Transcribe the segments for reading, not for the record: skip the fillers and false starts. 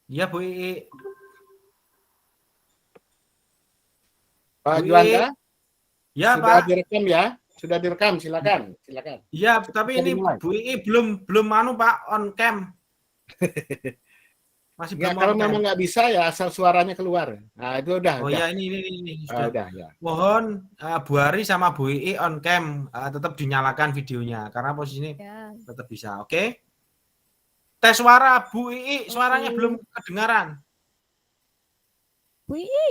Iya, Bu Ii. Pak Bu Juanda, Ii. Ya, sudah Pak. direkam ya? Sudah direkam, silakan. Iya, tapi Bisa ini dimulai. Bu Ii belum Pak on cam. Masih Ya, belum on kalau cam. memang nggak bisa ya asal suaranya keluar. Nah, itu udah. Oh ya, ini sudah. Udah ya. Mohon Bu Ari sama Bu Ii on cam tetap dinyalakan videonya karena posisi ini Ya. tetap bisa. Oke? Tes suara Bu Ii, suaranya belum kedengaran. Bu Ii.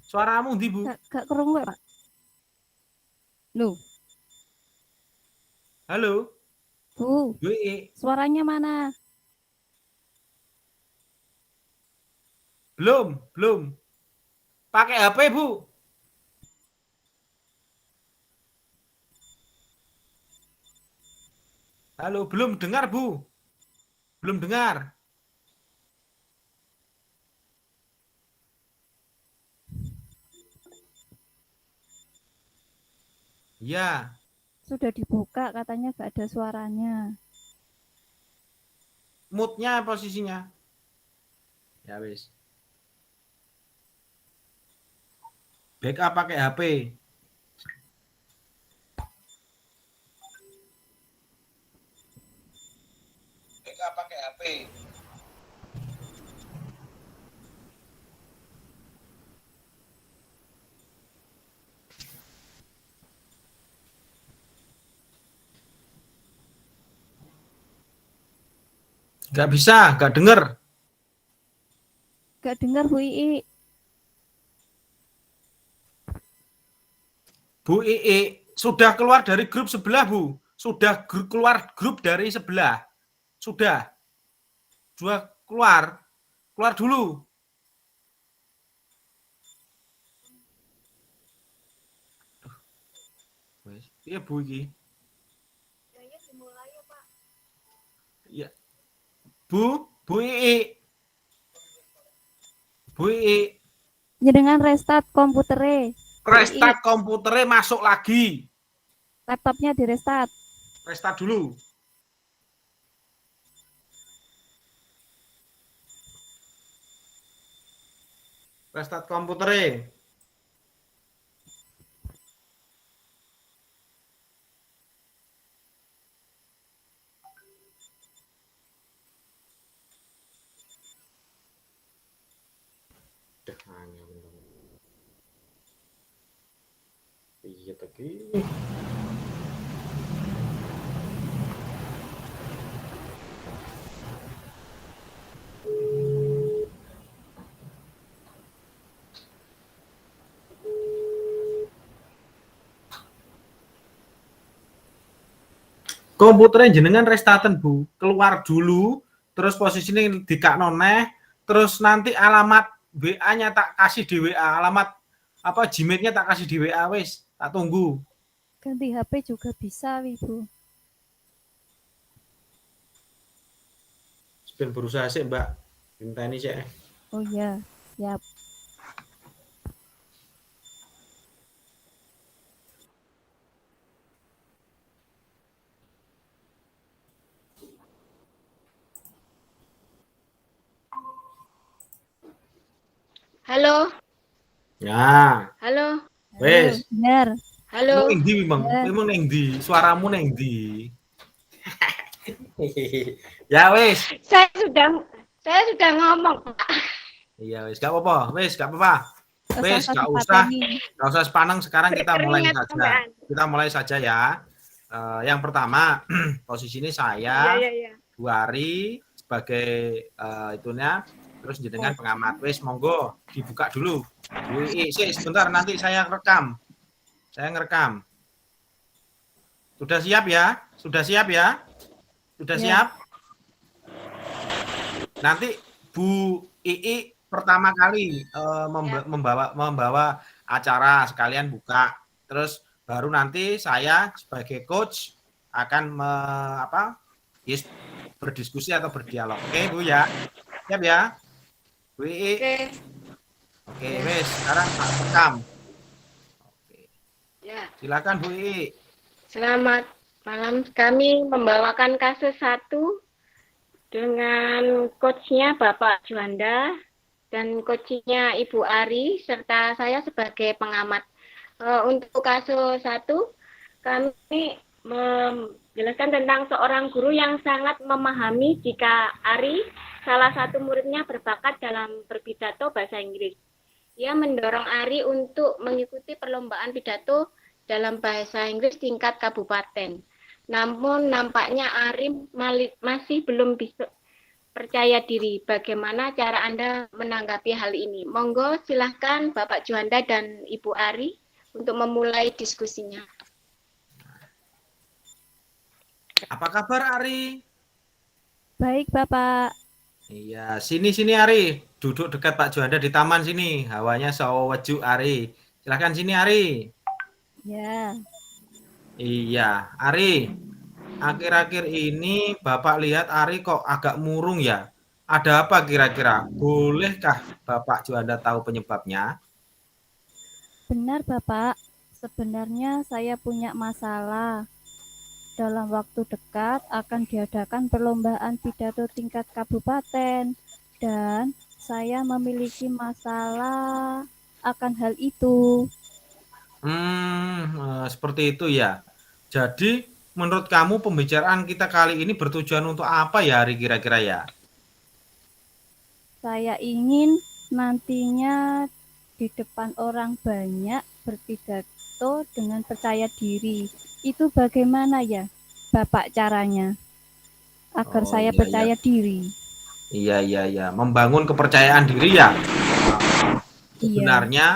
Suaramu ndi, Bu? Gak kerungu, Pak. Loh. Halo? Bu. Bu Ii. Suaranya mana? Belum. Pakai HP, Bu. Halo, belum dengar, Bu. Belum dengar. Iya. Sudah dibuka, katanya gak ada suaranya. Mood-nya posisinya. Ya, wis. Backup pakai HP. Backup pakai HP. Gak bisa, gak denger. Gak dengar, Bu Ii. Bu Ii, sudah keluar dari grup sebelah, Bu. Sudah keluar grup dari sebelah. Sudah keluar. Keluar dulu. Iya, Bu iki. Iya. Bu Ii. Bu Ii. Jenengan restart komputernya. Restart komputernya masuk lagi. Laptopnya di restart. Restart dulu. Restart komputernya. Iya tadi. Komputernya jenengan restarten, Bu. Keluar dulu, terus posisinya dikakno neh, terus nanti alamat WA-nya tak kasih di WA, alamat apa Gmail-nya tak kasih di WA wis, tak tunggu. Ganti HP juga bisa, Ibu. Ben berusaha sih, Mbak. Inteni sih. Oh iya, siap. Halo. Ya. Halo. Wes. Benar. Halo. Neng ndi memang neng ndi? Suaramu neng ndi? Ya wes. Saya sudah ngomong. Iya wes, gak apa-apa. Wes, gak apa-apa. Wes, gak usah sepaneng. Sekarang kita mulai saja. Kita mulai saja ya. Yang pertama, posisi ini saya, Bu Ari sebagai itunya, terus jenengan pengamat. Wes, monggo dibuka dulu. Bu Ii, sebentar nanti saya rekam. Saya ngerekam. Sudah siap ya? Sudah siap ya? Sudah siap? Nanti Bu Ii pertama kali membawa acara sekalian buka. Terus baru nanti saya sebagai coach akan berdiskusi atau berdialog. Oke, Bu ya? Siap ya? Bu Ii. Oke, wes. Sekarang Pak rekam. Ya. Silakan Bu Ii. Selamat malam. Kami membawakan kasus 1 dengan coachnya Bapak Juanda dan coachnya Ibu Ari serta saya sebagai pengamat. Untuk kasus 1, kami menjelaskan tentang seorang guru yang sangat memahami jika Ari, salah satu muridnya, berbakat dalam berpidato bahasa Inggris. Ia mendorong Ari untuk mengikuti perlombaan pidato dalam bahasa Inggris tingkat kabupaten. Namun nampaknya Ari masih belum bisa percaya diri. Bagaimana cara Anda menanggapi hal ini? Monggo silahkan Bapak Juanda dan Ibu Ari untuk memulai diskusinya. Apa kabar Ari? Baik, Bapak. Iya, sini Ari. Duduk dekat Pak Juanda di taman sini. Hawanya sejuk Ari. Silahkan sini Ari. Ya. Iya, Ari. Akhir-akhir ini Bapak lihat Ari kok agak murung ya. Ada apa kira-kira? Bolehkah Bapak Juanda tahu penyebabnya? Benar, Bapak. Sebenarnya saya punya masalah. Dalam waktu dekat akan diadakan perlombaan pidato tingkat kabupaten dan saya memiliki masalah akan hal itu. Seperti itu ya. Jadi menurut kamu pembicaraan kita kali ini bertujuan untuk apa ya Ari kira-kira ya? Saya ingin nantinya di depan orang banyak berpidato dengan percaya diri. Itu bagaimana ya, Bapak, caranya agar saya Iya, percaya diri? Iya. Membangun kepercayaan diri ya. Iya. Sebenarnya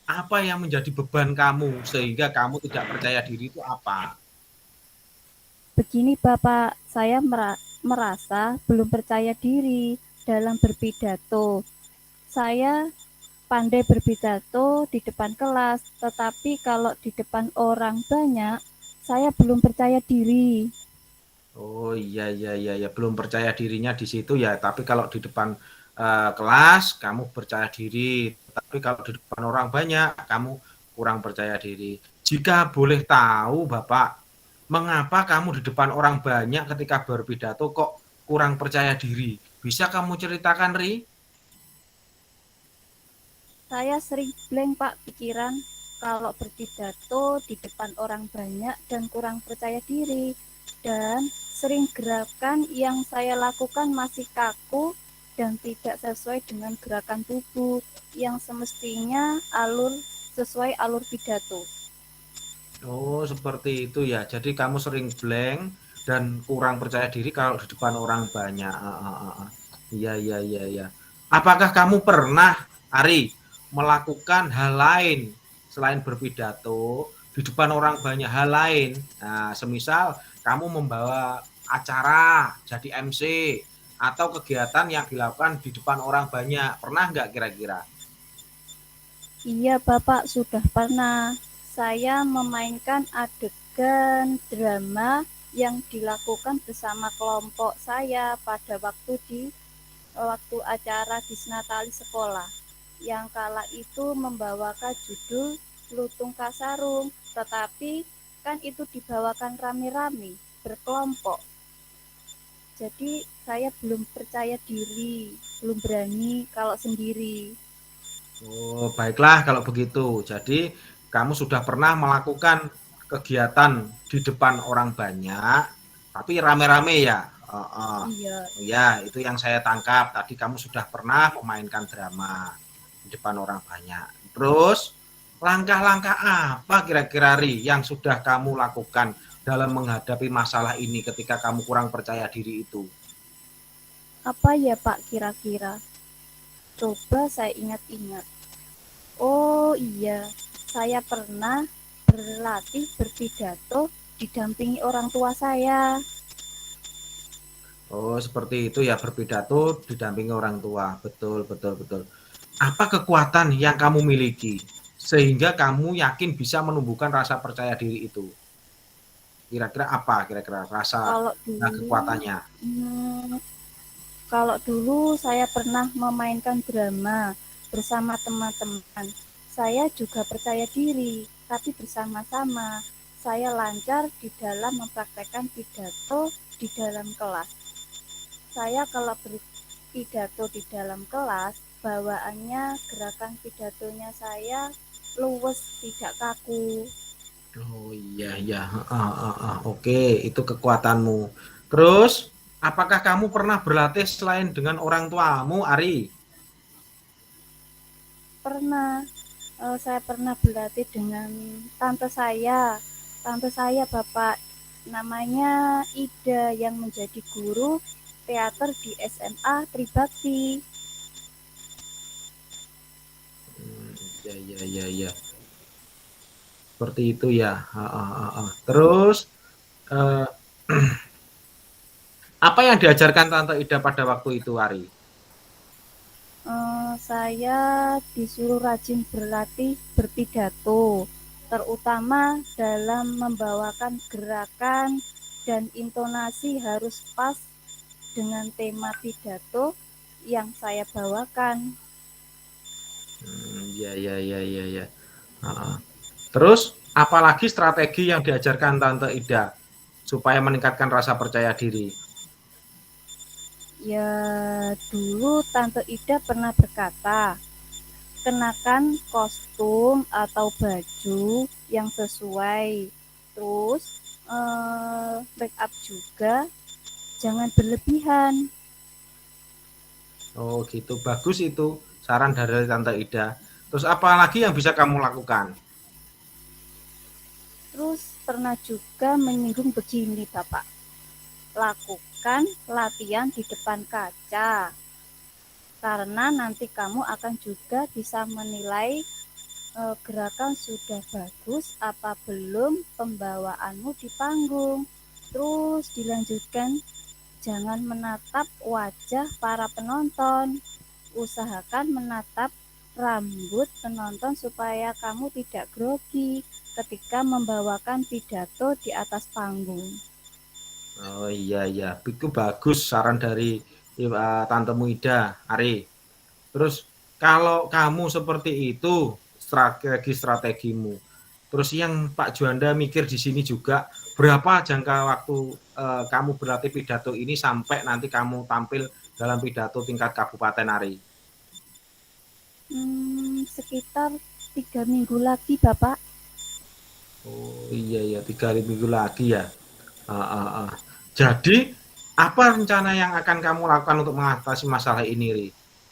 apa yang menjadi beban kamu sehingga kamu tidak percaya diri itu apa? Begini Bapak, saya merasa belum percaya diri dalam berpidato. Saya pandai berpidato di depan kelas, tetapi kalau di depan orang banyak, saya belum percaya diri. Oh iya, belum percaya dirinya di situ ya. Tapi kalau di depan kelas kamu percaya diri, tapi kalau di depan orang banyak kamu kurang percaya diri. Jika boleh tahu Bapak, mengapa kamu di depan orang banyak ketika berpidato kok kurang percaya diri? Bisa kamu ceritakan, Ri? Saya sering blank Pak pikiran kalau berpidato di depan orang banyak dan kurang percaya diri. Dan sering gerakan yang saya lakukan masih kaku dan tidak sesuai dengan gerakan tubuh yang semestinya sesuai alur pidato. Oh, seperti itu ya. Jadi kamu sering blank dan kurang percaya diri kalau di depan orang banyak. Iya. Apakah kamu pernah, Ari, melakukan hal lain selain berpidato di depan orang banyak, hal lain? Nah, semisal kamu membawa acara, jadi MC, atau kegiatan yang dilakukan di depan orang banyak. Pernah nggak kira-kira? Iya Bapak, sudah pernah. Saya memainkan adegan drama yang dilakukan bersama kelompok saya pada waktu acara Disnatali sekolah. Yang kala itu membawakan judul Lutung Kasarung, tetapi kan itu dibawakan rame-rame, berkelompok. Jadi saya belum percaya diri, belum berani kalau sendiri. Oh, baiklah kalau begitu. Jadi, kamu sudah pernah melakukan kegiatan di depan orang banyak, tapi rame-rame ya? Iya. Ya, itu yang saya tangkap. Tadi kamu sudah pernah memainkan drama di depan orang banyak. Terus, langkah-langkah apa kira-kira Ri yang sudah kamu lakukan dalam menghadapi masalah ini ketika kamu kurang percaya diri itu? Apa ya Pak kira-kira? Coba saya ingat-ingat. Oh iya, saya pernah berlatih berpidato didampingi orang tua saya. Oh, seperti itu ya, berpidato didampingi orang tua. Betul. Apa kekuatan yang kamu miliki sehingga kamu yakin bisa menumbuhkan rasa percaya diri itu? Kira-kira apa rasa kekuatannya? Kalau dulu saya pernah memainkan drama bersama teman-teman. Saya juga percaya diri, tapi bersama-sama. Saya lancar di dalam mempraktekkan pidato di dalam kelas. saya kalau berpidato di dalam kelas, bawaannya gerakan pidatonya saya luwes, tidak kaku. Oh iya iya, oke, itu kekuatanmu. Terus, apakah kamu pernah berlatih selain dengan orang tuamu, Ari? Pernah, saya pernah berlatih dengan tante saya. Tante saya, Bapak, namanya Ida, yang menjadi guru teater di SMA Tribakti. Ya ya ya ya. Seperti itu ya. Terus, eh, apa yang diajarkan Tante Ida pada waktu itu, Ari? Saya disuruh rajin berlatih berpidato, terutama dalam membawakan gerakan dan intonasi harus pas dengan tema pidato yang saya bawakan. Ya ya ya ya ya. Terus, apalagi strategi yang diajarkan Tante Ida supaya meningkatkan rasa percaya diri? Ya, dulu Tante Ida pernah berkata, kenakan kostum atau baju yang sesuai. Terus, make up juga, jangan berlebihan. Oh gitu, bagus itu saran dari Tante Ida. Terus apa lagi yang bisa kamu lakukan? Terus pernah juga menyinggung begini, Bapak. Lakukan latihan di depan kaca. Karena nanti kamu akan juga bisa menilai gerakan sudah bagus apa belum pembawaanmu di panggung. Terus dilanjutkan, jangan menatap wajah para penonton. Usahakan menatap rambut penonton supaya kamu tidak grogi ketika membawakan pidato di atas panggung. Oh iya iya, itu bagus saran dari Tantemu Ida, Ari. Terus kalau kamu seperti itu strategi-strategimu, terus yang Pak Juanda mikir di sini juga berapa jangka waktu kamu berlatih pidato ini sampai nanti kamu tampil dalam pidato tingkat kabupaten, Ari? Sekitar 3 minggu lagi, Bapak. Oh iya ya, 3 minggu lagi ya. Jadi apa rencana yang akan kamu lakukan untuk mengatasi masalah ini, Ri?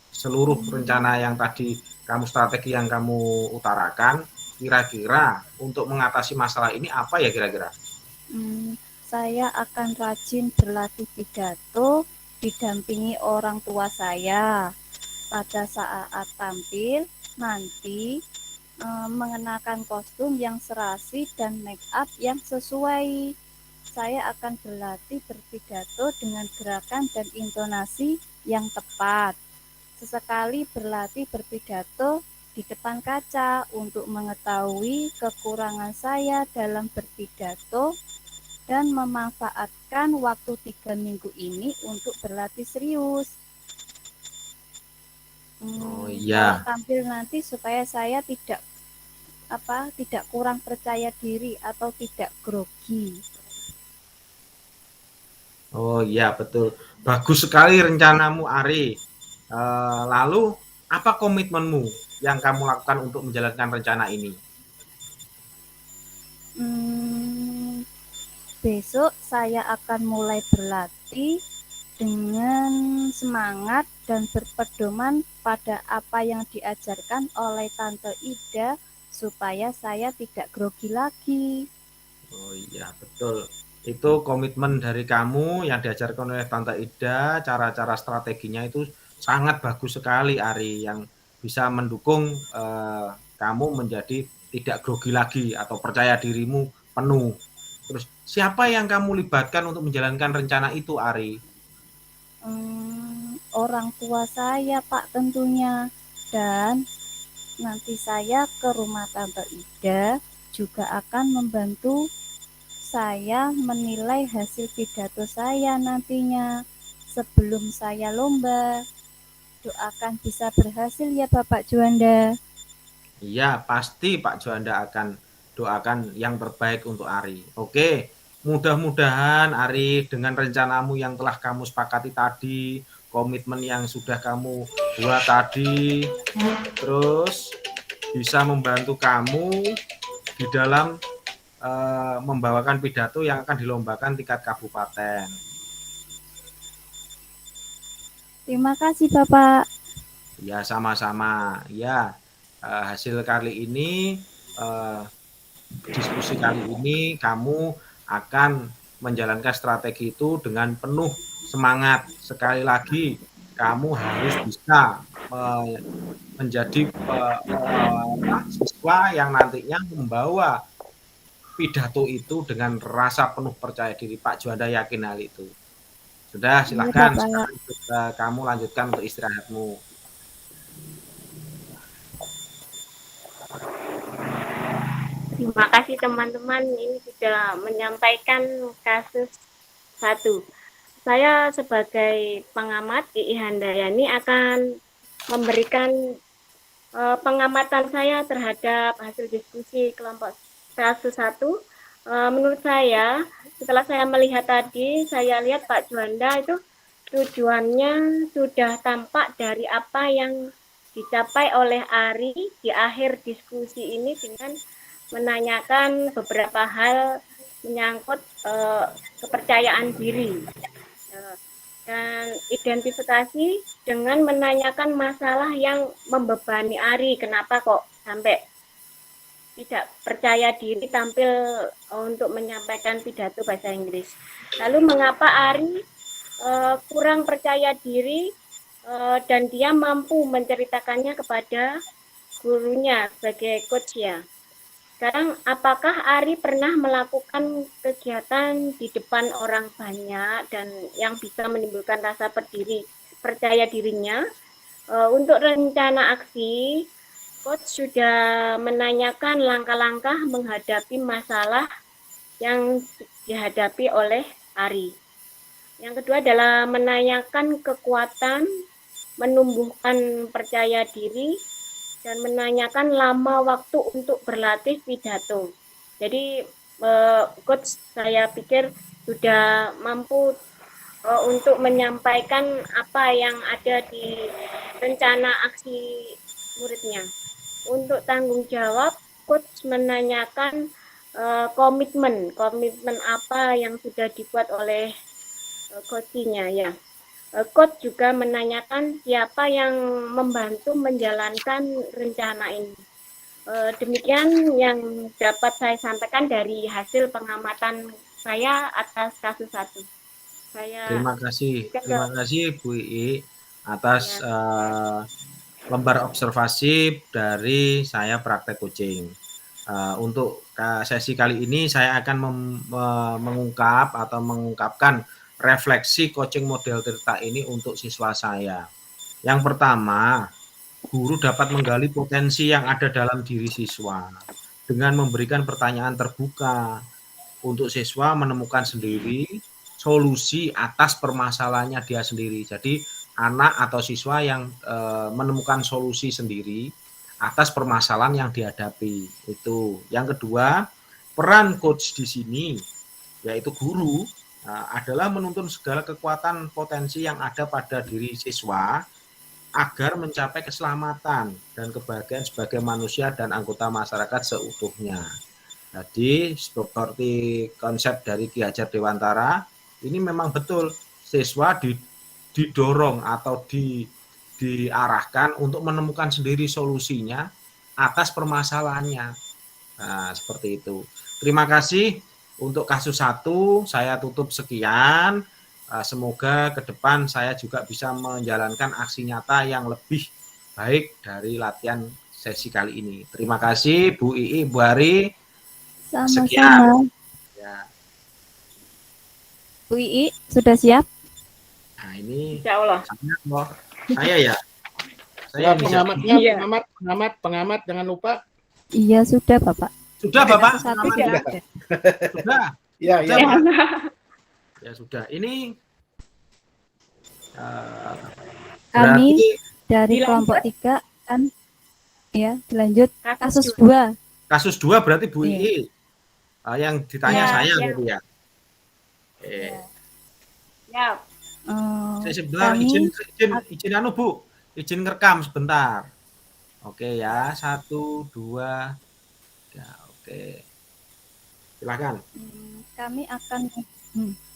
Seluruh rencana yang tadi kamu strategi yang kamu utarakan, kira-kira untuk mengatasi masalah ini apa ya kira-kira? Saya akan rajin berlatih pidato didampingi orang tua saya. Pada saat tampil nanti mengenakan kostum yang serasi dan make up yang sesuai. Saya akan berlatih berpidato dengan gerakan dan intonasi yang tepat. Sesekali berlatih berpidato di depan kaca untuk mengetahui kekurangan saya dalam berpidato dan memanfaatkan waktu 3 minggu ini untuk berlatih serius. Oh iya. Kalau tampil nanti supaya saya tidak kurang percaya diri atau tidak grogi. Oh iya betul. Bagus sekali rencanamu, Ari. Lalu apa komitmenmu yang kamu lakukan untuk menjalankan rencana ini? Besok saya akan mulai berlatih dengan semangat dan berpedoman pada apa yang diajarkan oleh Tante Ida supaya saya tidak grogi lagi. Oh iya betul. Itu komitmen dari kamu yang diajarkan oleh Tante Ida, cara-cara strateginya itu sangat bagus sekali, Ari, yang bisa mendukung kamu menjadi tidak grogi lagi atau percaya dirimu penuh. Terus siapa yang kamu libatkan untuk menjalankan rencana itu, Ari? Orang tua saya, Pak, tentunya. Dan nanti saya ke rumah Tante Ida juga akan membantu saya menilai hasil pidato saya nantinya sebelum saya lomba. Doakan bisa berhasil ya Bapak Juanda. Iya, pasti Pak Juanda akan doakan yang terbaik untuk Ari. Oke, mudah-mudahan Ari dengan rencanamu yang telah kamu sepakati tadi, komitmen yang sudah kamu buat tadi, terus bisa membantu kamu di dalam membawakan pidato yang akan dilombakan tingkat kabupaten. Terima kasih Bapak. Ya, sama-sama. Ya, hasil kali ini, diskusi kali ini kamu akan menjalankan strategi itu dengan penuh semangat. Sekali lagi, kamu harus bisa menjadi siswa yang nantinya membawa pidato itu dengan rasa penuh percaya diri. Pak Juanda yakin hal itu. Sudah, silahkan kamu lanjutkan untuk istirahatmu. Terima kasih teman-teman, ini sudah menyampaikan kasus 1. Saya sebagai pengamat I.I. Handayani akan memberikan pengamatan saya terhadap hasil diskusi kelompok kasus 1. Menurut saya, setelah saya melihat tadi, saya lihat Pak Juanda itu tujuannya sudah tampak dari apa yang dicapai oleh Ari di akhir diskusi ini dengan menanyakan beberapa hal menyangkut kepercayaan diri dan identifikasi dengan menanyakan masalah yang membebani Ari. Kenapa kok sampai tidak percaya diri tampil untuk menyampaikan pidato bahasa Inggris? Lalu mengapa Ari kurang percaya diri dan dia mampu menceritakannya kepada gurunya sebagai coach ya? Sekarang, apakah Ari pernah melakukan kegiatan di depan orang banyak dan yang bisa menimbulkan rasa percaya dirinya? Untuk rencana aksi, coach sudah menanyakan langkah-langkah menghadapi masalah yang dihadapi oleh Ari. Yang kedua adalah menanyakan kekuatan, menumbuhkan percaya diri, dan menanyakan lama waktu untuk berlatih pidato. Jadi coach saya pikir sudah mampu untuk menyampaikan apa yang ada di rencana aksi muridnya. Untuk tanggung jawab, coach menanyakan komitmen apa yang sudah dibuat oleh coachnya ya. Coach juga menanyakan siapa yang membantu menjalankan rencana ini. Demikian yang dapat saya sampaikan dari hasil pengamatan saya atas kasus 1. Terima kasih Bu I atas lembar observasi dari saya praktek coaching. Untuk sesi kali ini saya akan mengungkapkan refleksi coaching model Tirta ini untuk siswa saya. Yang pertama, guru dapat menggali potensi yang ada dalam diri siswa dengan memberikan pertanyaan terbuka untuk siswa menemukan sendiri solusi atas permasalahannya dia sendiri. Jadi anak atau siswa yang menemukan solusi sendiri atas permasalahan yang dihadapi. Itu. Yang kedua, peran coach di sini yaitu guru adalah menuntun segala kekuatan potensi yang ada pada diri siswa agar mencapai keselamatan dan kebahagiaan sebagai manusia dan anggota masyarakat seutuhnya. Jadi seperti konsep dari Ki Hajar Dewantara, ini memang betul siswa didorong atau diarahkan untuk menemukan sendiri solusinya atas permasalahannya. Nah, seperti itu. Terima kasih. Untuk kasus 1 saya tutup sekian. Semoga ke depan saya juga bisa menjalankan aksi nyata yang lebih baik dari latihan sesi kali ini. Terima kasih Bu I, Bu Ari. Sama-sama. Ya. Bu I, sudah siap? Nah, ini Insya Allah. Saya ya. Saya pengamat jangan lupa. Iya, sudah Bapak. Sudah Bapak? Sudah. Ya. Ya sudah. Ini Kami berarti dari kelompok 3 kan ya, dilanjut kasus 2. Kasus 2 berarti Bu Iya. I yang ditanya Ya, saya ya. gitu ya. Ya. Ya. Sebentar, izin anu Bu, izin ngerekam sebentar. Oke ya, 1, 2, 3, oke. Silakan.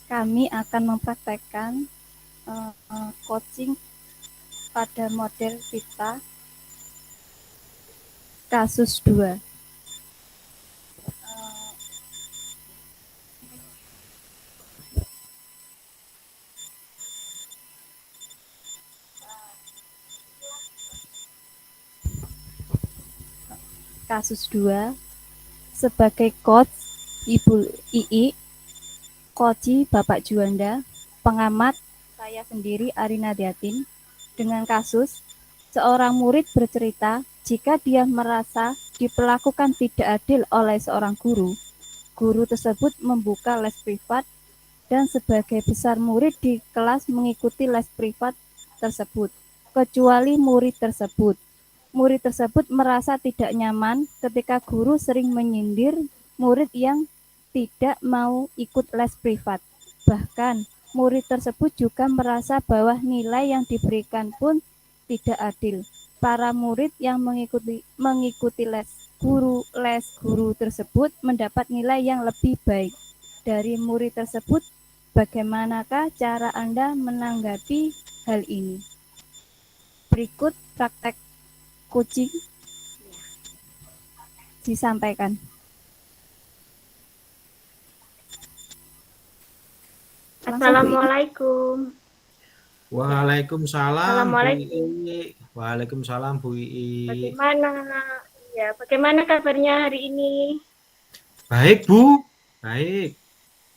Kami akan mempraktekkan coaching pada model kita kasus 2. Kasus 2, sebagai coach Ibu Ii, coach Bapak Juanda, pengamat saya sendiri Arina Diatin, dengan kasus seorang murid bercerita jika dia merasa diperlakukan tidak adil oleh seorang guru, guru tersebut membuka les privat dan sebagai besar murid di kelas mengikuti les privat tersebut, kecuali murid tersebut. Murid tersebut merasa tidak nyaman ketika guru sering menyindir murid yang tidak mau ikut les privat. Bahkan, murid tersebut juga merasa bahwa nilai yang diberikan pun tidak adil. Para murid yang mengikuti les guru tersebut mendapat nilai yang lebih baik dari murid tersebut. Bagaimanakah cara Anda menanggapi hal ini? Berikut praktek coaching disampaikan. Assalamualaikum. Waalaikumsalam Bu Ii. Waalaikumsalam Bu Ii. Bagaimana kabarnya hari ini? Baik Bu, baik.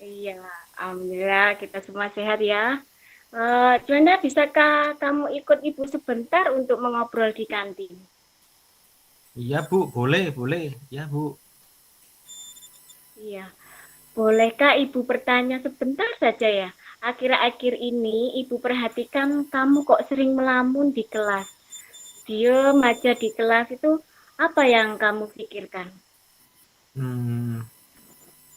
Iya, alhamdulillah kita semua sehat ya. Juanda, bisakah kamu ikut Ibu sebentar untuk mengobrol di kantin? Iya Bu, boleh. Ya Bu. Iya. Bolehkah Ibu bertanya sebentar saja ya? Akhir-akhir ini Ibu perhatikan kamu kok sering melamun di kelas. Diem aja di kelas, itu apa yang kamu pikirkan?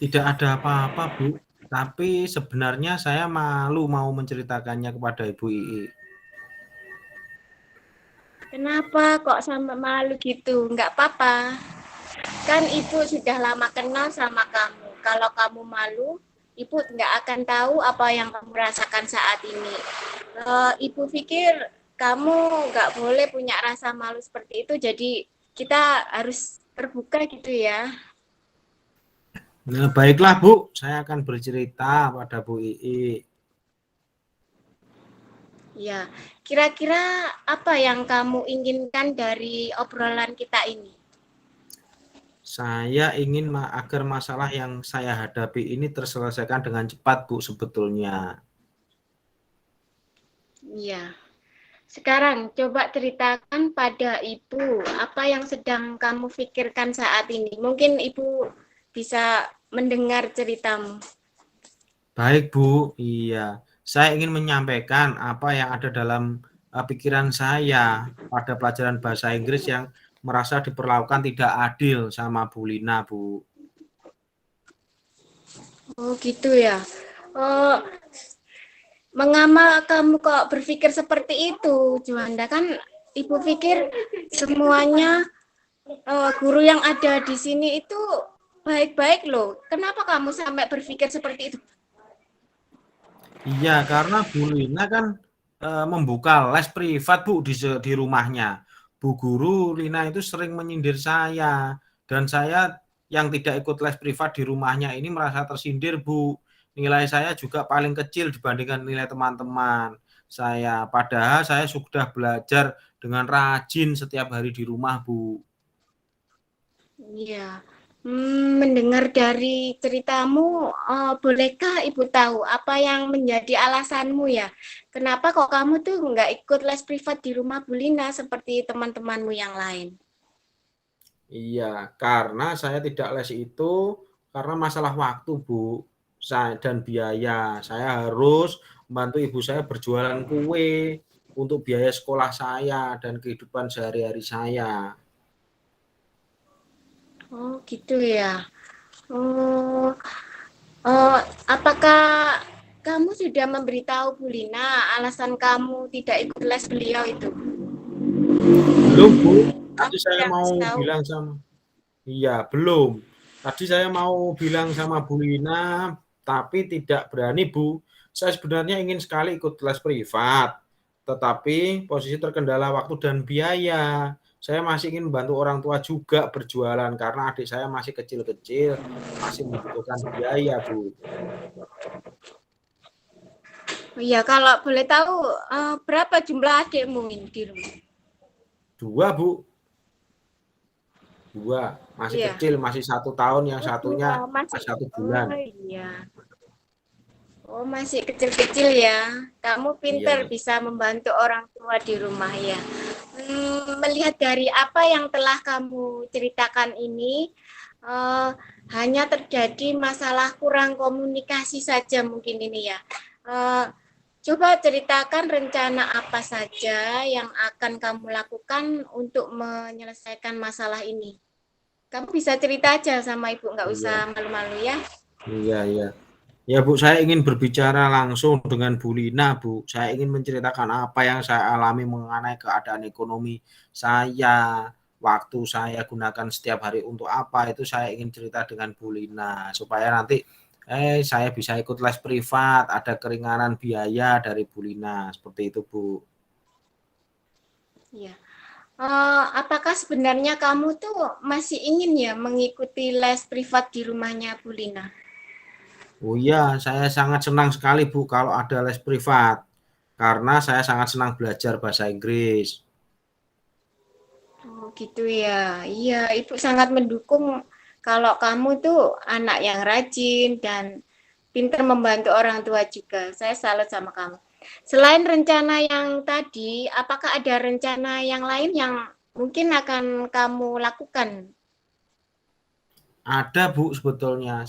Tidak ada apa-apa Bu. Tapi sebenarnya saya malu mau menceritakannya kepada Ibu Ii. Kenapa kok sampai malu gitu? Enggak apa-apa. Kan Ibu sudah lama kenal sama kamu. Kalau kamu malu, Ibu nggak akan tahu apa yang kamu rasakan saat ini. Ibu pikir kamu nggak boleh punya rasa malu seperti itu. Jadi kita harus terbuka gitu ya. Nah, baiklah Bu, saya akan bercerita pada Bu Ii. Ya, kira-kira apa yang kamu inginkan dari obrolan kita ini? Saya ingin agar masalah yang saya hadapi ini terselesaikan dengan cepat Bu sebetulnya. Ya. Sekarang coba ceritakan pada Ibu apa yang sedang kamu pikirkan saat ini. Mungkin Ibu bisa mendengar ceritamu. Baik Bu, iya. Saya ingin menyampaikan apa yang ada dalam pikiran saya pada pelajaran bahasa Inggris yang merasa diperlakukan tidak adil sama Bu Lina, Bu. Oh gitu ya. Mengapa kamu kok berpikir seperti itu, Juanda? Kan Ibu pikir semuanya guru yang ada di sini itu baik-baik loh. Kenapa kamu sampai berpikir seperti itu? Iya, karena Bu Lina kan membuka les privat Bu di rumahnya. Bu Guru Lina itu sering menyindir saya dan saya yang tidak ikut les privat di rumahnya ini merasa tersindir Bu. Nilai saya juga paling kecil dibandingkan nilai teman-teman saya. Padahal saya sudah belajar dengan rajin setiap hari di rumah Bu. Iya. Mendengar dari ceritamu, bolehkah Ibu tahu apa yang menjadi alasanmu ya? Kenapa kok kamu tuh nggak ikut les privat di rumah Bu Lina seperti teman-temanmu yang lain? Iya, karena saya tidak les itu karena masalah waktu, Bu, dan biaya. Saya harus membantu ibu saya berjualan kue untuk biaya sekolah saya dan kehidupan sehari-hari saya. Oh gitu ya. Oh, Apakah kamu sudah memberitahu Bu Lina alasan kamu tidak ikut les beliau itu? Belum, Bu. Kamu Tadi saya tidak mau kasih tahu? bilang sama iya, belum. Tadi saya mau bilang sama Bu Lina, tapi tidak berani, Bu. Saya sebenarnya ingin sekali ikut les privat, tetapi posisi terkendala waktu dan biaya. Saya masih ingin membantu orang tua juga berjualan karena adik saya masih kecil-kecil, masih membutuhkan biaya, Bu. Oh iya, kalau boleh tahu berapa jumlah adikmu ini di rumah? 2, Bu. 2, masih Iya. kecil, masih 1 tahun, yang Oh, satunya masih. 1 Oh bulan. iya. Oh, masih kecil-kecil ya. Kamu pintar Iya. bisa membantu orang tua di rumah ya. Melihat dari apa yang telah kamu ceritakan ini, hanya terjadi masalah kurang komunikasi saja mungkin ini ya. Coba ceritakan rencana apa saja yang akan kamu lakukan untuk menyelesaikan masalah ini. Kamu bisa cerita aja sama ibu, nggak usah Iya. malu-malu ya. Iya, iya. Ya, Bu, saya ingin berbicara langsung dengan Bu Lina, Bu. Saya ingin menceritakan apa yang saya alami mengenai keadaan ekonomi saya, waktu saya gunakan setiap hari untuk apa, itu saya ingin cerita dengan Bu Lina, supaya nanti saya bisa ikut les privat, ada keringanan biaya dari Bu Lina, seperti itu, Bu. Iya. Apakah sebenarnya kamu tuh masih ingin ya mengikuti les privat di rumahnya Bu Lina? Oh iya, saya sangat senang sekali, Bu, kalau ada les privat, karena saya sangat senang belajar bahasa Inggris. Oh gitu ya. Iya, Ibu sangat mendukung kalau kamu tuh anak yang rajin dan pintar membantu orang tua juga. Saya salut sama kamu. Selain rencana yang tadi, apakah ada rencana yang lain yang mungkin akan kamu lakukan? Ada, Bu, sebetulnya.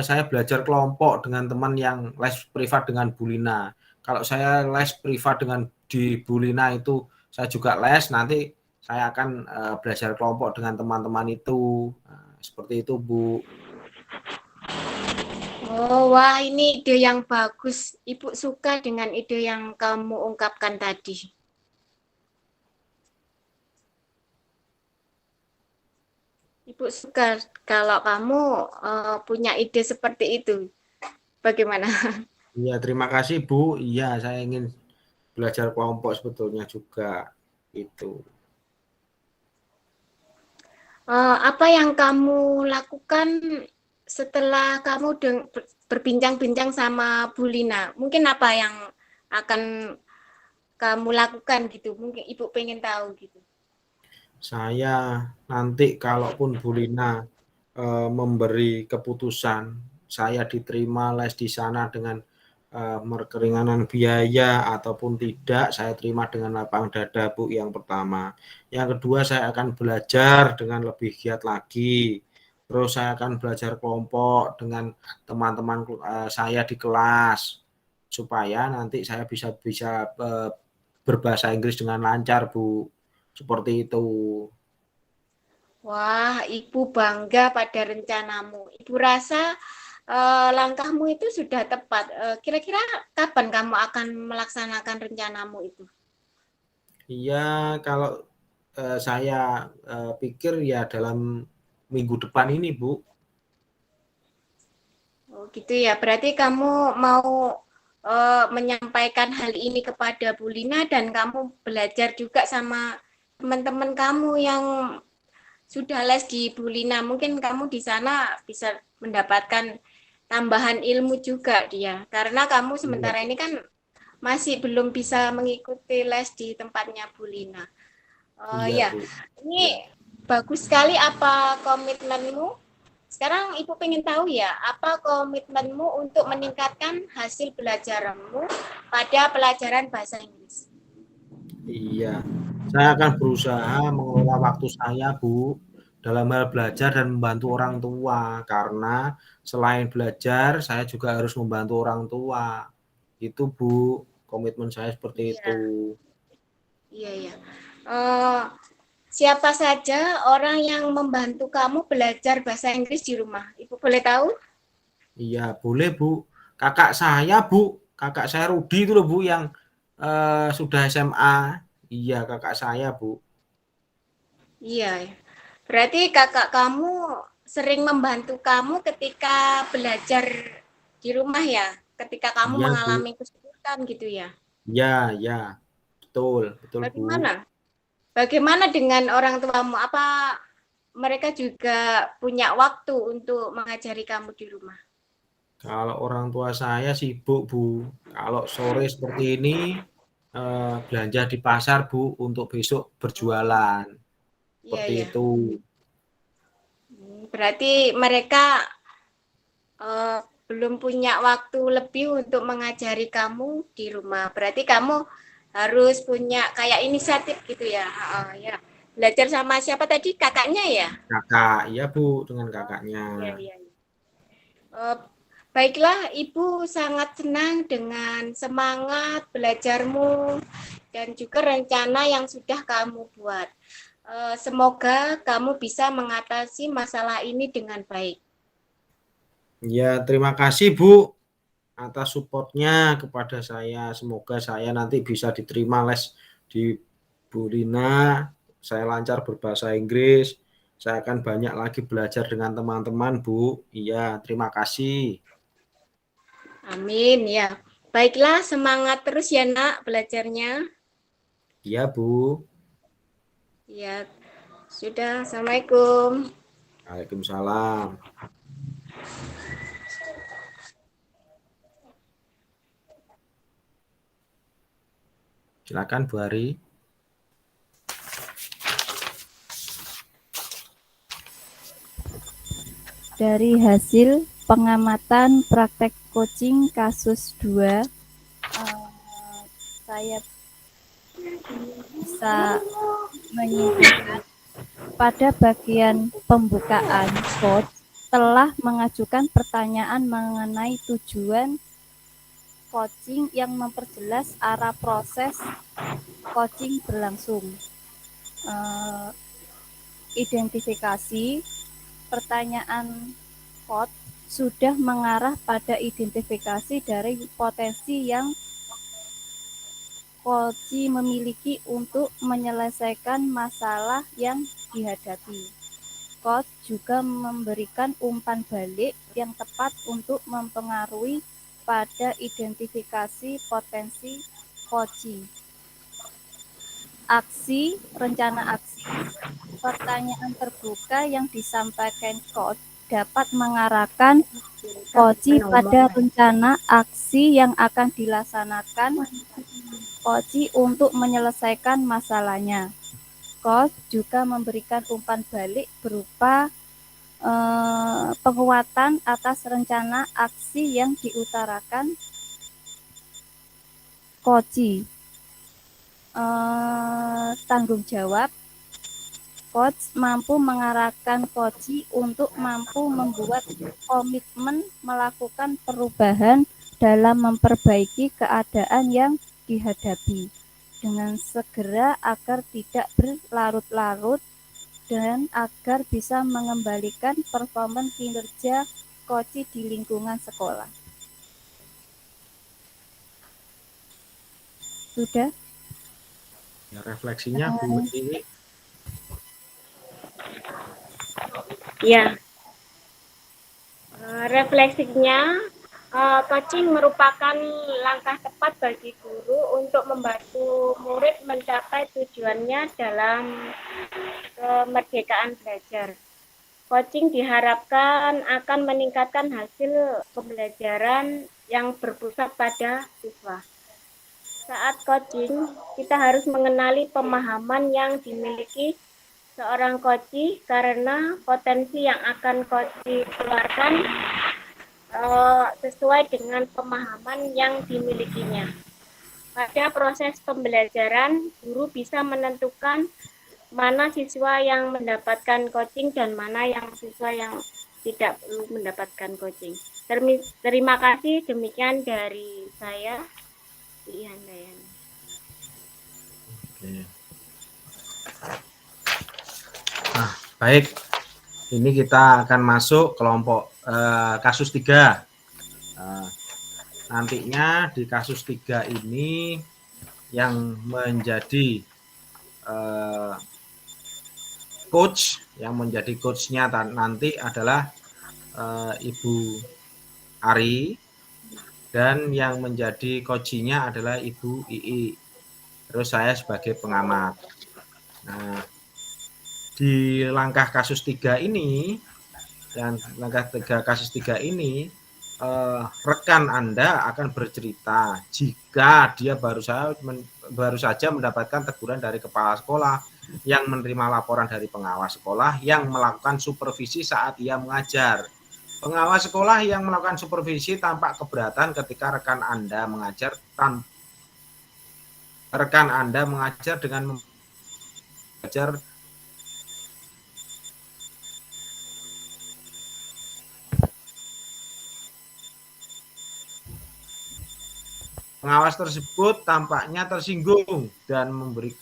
Saya belajar kelompok dengan teman yang les privat dengan Bu Lina. Kalau saya les privat dengan di Bu Lina itu, saya juga les, nanti saya akan belajar kelompok dengan teman-teman itu. Seperti itu, Bu. Oh, wah ini ide yang bagus. Ibu suka dengan ide yang kamu ungkapkan tadi. Ibu suka kalau kamu punya ide seperti itu. Bagaimana? Iya, terima kasih, Bu. Iya, saya ingin belajar kelompok sebetulnya juga. Itu. Apa yang kamu lakukan setelah kamu berbincang-bincang sama Bu Lina? Mungkin apa yang akan kamu lakukan gitu? Mungkin Ibu pengen tahu gitu. Saya nanti kalaupun Bu Lina memberi keputusan saya diterima les di sana dengan keringanan biaya ataupun tidak, saya terima dengan lapang dada, Bu, yang pertama. Yang kedua, saya akan belajar dengan lebih giat lagi. Terus saya akan belajar kelompok dengan teman-teman saya di kelas supaya nanti saya bisa berbahasa Inggris dengan lancar, Bu. Seperti itu. Wah, Ibu bangga pada rencanamu. Ibu rasa langkahmu itu sudah tepat. Kira-kira kapan kamu akan melaksanakan rencanamu itu? Iya, kalau saya pikir ya dalam minggu depan ini, Bu. Oh, gitu ya. Berarti kamu mau menyampaikan hal ini kepada Bu Lina dan kamu belajar juga sama teman-teman kamu yang sudah les di Bu Lina. Mungkin kamu di sana bisa mendapatkan tambahan ilmu juga dia. Karena kamu Iya, sementara ini kan masih belum bisa mengikuti les di tempatnya Bu Lina. iya, Ya, Bu. ini bagus sekali apa komitmenmu. Sekarang Ibu pengen tahu ya, apa komitmenmu untuk meningkatkan hasil belajarmu pada pelajaran bahasa Inggris? Iya. Saya akan berusaha mengelola waktu saya, Bu, dalam hal belajar dan membantu orang tua. Karena selain belajar, saya juga harus membantu orang tua. Itu, Bu, komitmen saya seperti Iya, itu. iya, iya. Siapa saja orang yang membantu kamu belajar bahasa Inggris di rumah? Ibu boleh tahu? Iya, boleh Bu. Kakak saya Bu, kakak saya Rudi itu loh Bu yang sudah SMA. Iya, kakak saya Bu. Iya. Berarti kakak kamu sering membantu kamu ketika belajar di rumah ya? Ketika kamu Iya Bu. mengalami kesulitan gitu ya? Iya, iya. Betul, betul Bu. Bagaimana? Bagaimana dengan orang tuamu? Apa mereka juga punya waktu untuk mengajari kamu di rumah? Kalau orang tua saya sibuk Bu. Kalau sore seperti ini belanja di pasar Bu untuk besok Oh, berjualan. iya Seperti ya. itu. Berarti mereka eh, belum punya waktu lebih untuk mengajari kamu di rumah. Berarti kamu harus punya kayak inisiatif gitu ya. Ya. Belajar sama siapa tadi? Kakaknya ya? Kakak, iya Bu, dengan Oh, kakaknya. iya, iya. Eh, baiklah, Ibu sangat senang dengan semangat belajarmu dan juga rencana yang sudah kamu buat. Semoga kamu bisa mengatasi masalah ini dengan baik. Ya, terima kasih Bu atas supportnya kepada saya. Semoga saya nanti bisa diterima les di Bu Rina. Saya lancar berbahasa Inggris. Saya akan banyak lagi belajar dengan teman-teman Bu. Iya, terima kasih. Amin ya. Baiklah, semangat terus ya nak belajarnya. Iya Bu. Ya, sudah. Assalamualaikum. Waalaikumsalam. Silakan Bu Ari. Dari hasil pengamatan praktek coaching kasus 2, saya bisa menyimpulkan pada bagian pembukaan coach telah mengajukan pertanyaan mengenai tujuan coaching yang memperjelas arah proses coaching berlangsung. Identifikasi pertanyaan coach sudah mengarah pada identifikasi dari potensi yang coach memiliki untuk menyelesaikan masalah yang dihadapi. Coach juga memberikan umpan balik yang tepat untuk mempengaruhi pada identifikasi potensi coach. Aksi, rencana aksi, pertanyaan terbuka yang disampaikan coach dapat mengarahkan coach pada rencana aksi yang akan dilaksanakan coach untuk menyelesaikan masalahnya. Coach juga memberikan umpan balik berupa penguatan atas rencana aksi yang diutarakan coach. Tanggung jawab, coach mampu mengarahkan coach untuk mampu membuat komitmen melakukan perubahan dalam memperbaiki keadaan yang dihadapi dengan segera agar tidak berlarut-larut dan agar bisa mengembalikan performa kinerja coach di lingkungan sekolah. Sudah? Ya, refleksinya Bu ini. Ya, refleksinya coaching merupakan langkah tepat bagi guru untuk membantu murid mencapai tujuannya dalam kemerdekaan belajar. Coaching diharapkan akan meningkatkan hasil pembelajaran yang berpusat pada siswa. Saat coaching, kita harus mengenali pemahaman yang dimiliki seorang coach karena potensi yang akan coach keluarkan sesuai dengan pemahaman yang dimilikinya. Pada proses pembelajaran, guru bisa menentukan mana siswa yang mendapatkan coaching dan mana yang siswa yang tidak perlu mendapatkan coaching. Terima kasih, demikian dari saya. Oke. Nah, baik. Ini kita akan masuk kelompok kasus 3. Nantinya di kasus 3 ini yang menjadi coach, yang menjadi coachnya nanti adalah Ibu Ari, dan yang menjadi coachnya adalah Ibu Ii. Terus saya sebagai pengamat. Nah, di langkah kasus 3 ini, yang langkah 3 kasus 3 ini, rekan Anda akan bercerita jika dia baru saja mendapatkan teguran dari kepala sekolah, yang menerima laporan dari pengawas sekolah, yang melakukan supervisi saat ia mengajar. Pengawas sekolah yang melakukan supervisi tampak keberatan ketika rekan Anda mengajar dengan mengajar pengawas tersebut tampaknya tersinggung dan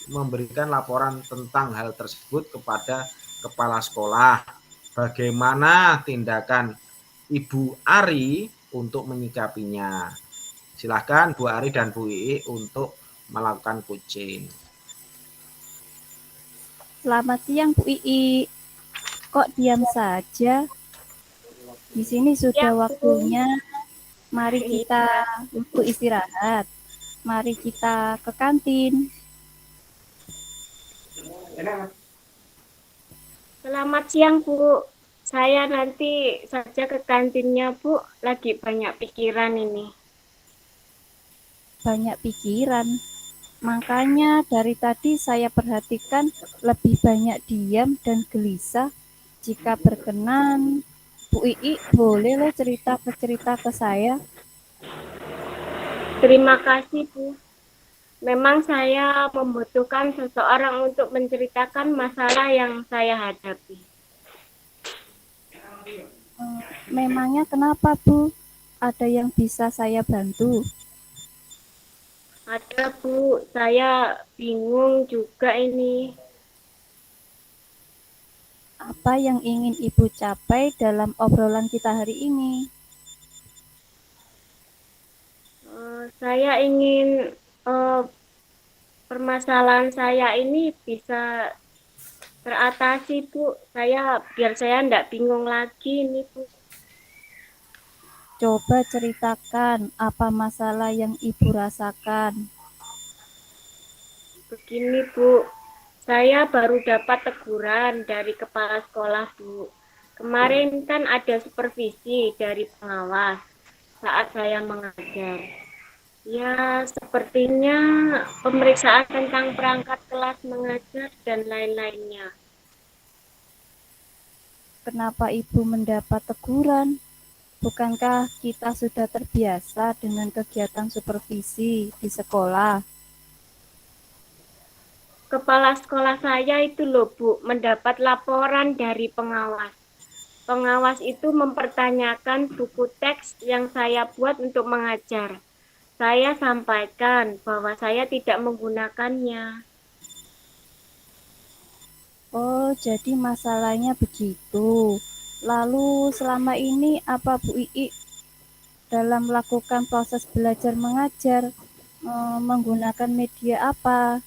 memberikan laporan tentang hal tersebut kepada kepala sekolah. Bagaimana tindakan Ibu Ari untuk menyikapinya? Silakan Bu Ari dan Bu Ii untuk melakukan coaching. Selamat siang Bu Ii. Kok diam saja? Di sini sudah waktunya. Mari kita untuk istirahat. Mari kita ke kantin. Selamat siang, Bu. Saya nanti saja ke kantinnya, Bu. Lagi banyak pikiran ini. Banyak pikiran. Makanya dari tadi saya perhatikan lebih banyak diam dan gelisah. Jika berkenan, Bu Ii boleh lo cerita ke saya. Terima kasih, Bu. Memang saya membutuhkan seseorang untuk menceritakan masalah yang saya hadapi. Memangnya kenapa, Bu? Ada yang bisa saya bantu? Ada, Bu. Saya bingung juga ini. Apa yang ingin Ibu capai dalam obrolan kita hari ini? Saya ingin permasalahan saya ini bisa teratasi, Bu. Biar saya enggak bingung lagi ini, Bu. Coba ceritakan apa masalah yang Ibu rasakan. Begini, Bu. Saya baru dapat teguran dari kepala sekolah, Bu. Kemarin kan ada supervisi dari pengawas saat saya mengajar. Ya, sepertinya pemeriksaan tentang perangkat kelas mengajar dan lain-lainnya. Kenapa Ibu mendapat teguran? Bukankah kita sudah terbiasa dengan kegiatan supervisi di sekolah? Kepala sekolah saya itu loh, Bu, mendapat laporan dari pengawas. Pengawas itu mempertanyakan buku teks yang saya buat untuk mengajar. Saya sampaikan bahwa saya tidak menggunakannya. Oh, jadi masalahnya begitu. Lalu selama ini apa Bu Ii dalam melakukan proses belajar mengajar menggunakan media apa?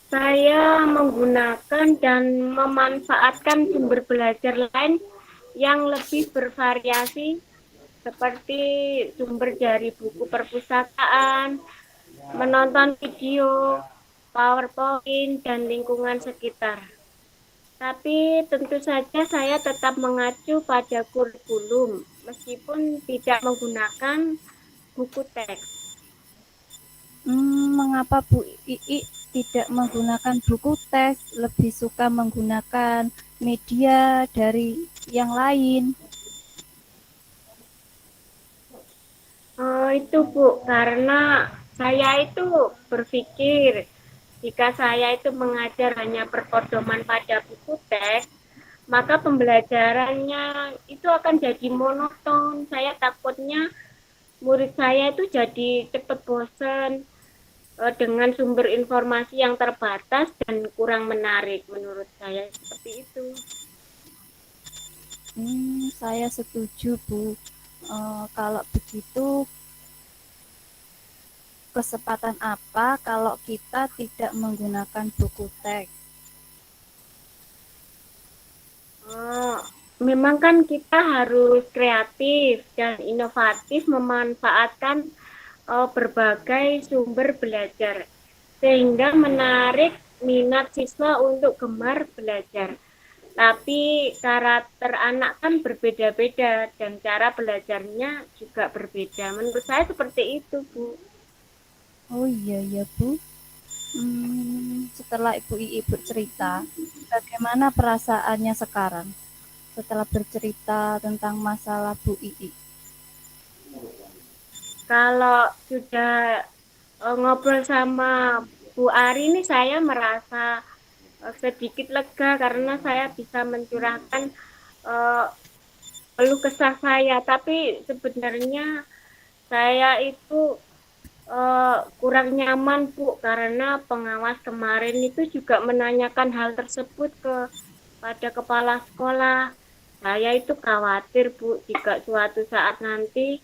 Saya menggunakan dan memanfaatkan sumber belajar lain yang lebih bervariasi, seperti sumber dari buku perpustakaan, menonton video, PowerPoint, dan lingkungan sekitar. Tapi tentu saja saya tetap mengacu pada kurikulum, meskipun tidak menggunakan buku teks. Mengapa Bu Ii tidak menggunakan buku teks, lebih suka menggunakan media dari yang lain? Itu Bu, karena saya itu berpikir jika saya itu mengajar hanya berpedoman pada buku teks, maka pembelajarannya itu akan jadi monoton. Saya takutnya murid saya itu jadi cepat bosan dengan sumber informasi yang terbatas dan kurang menarik, menurut saya seperti itu. Saya setuju, Bu. Kalau begitu, kesempatan apa kalau kita tidak menggunakan buku teks? Memang kan kita harus kreatif dan inovatif memanfaatkan berbagai sumber belajar sehingga menarik minat siswa untuk gemar belajar. Tapi karakter anak kan berbeda-beda dan cara belajarnya juga berbeda. Menurut saya seperti itu, Bu. Oh iya ya, Bu. Setelah Ibu Ii bercerita, bagaimana perasaannya sekarang setelah bercerita tentang masalah Bu Ii? Kalau sudah ngobrol sama Bu Ari ini saya merasa sedikit lega karena saya bisa mencurahkan keluh kesah saya. Tapi sebenarnya saya itu kurang nyaman, Bu, karena pengawas kemarin itu juga menanyakan hal tersebut kepada kepala sekolah. Saya itu khawatir, Bu, jika suatu saat nanti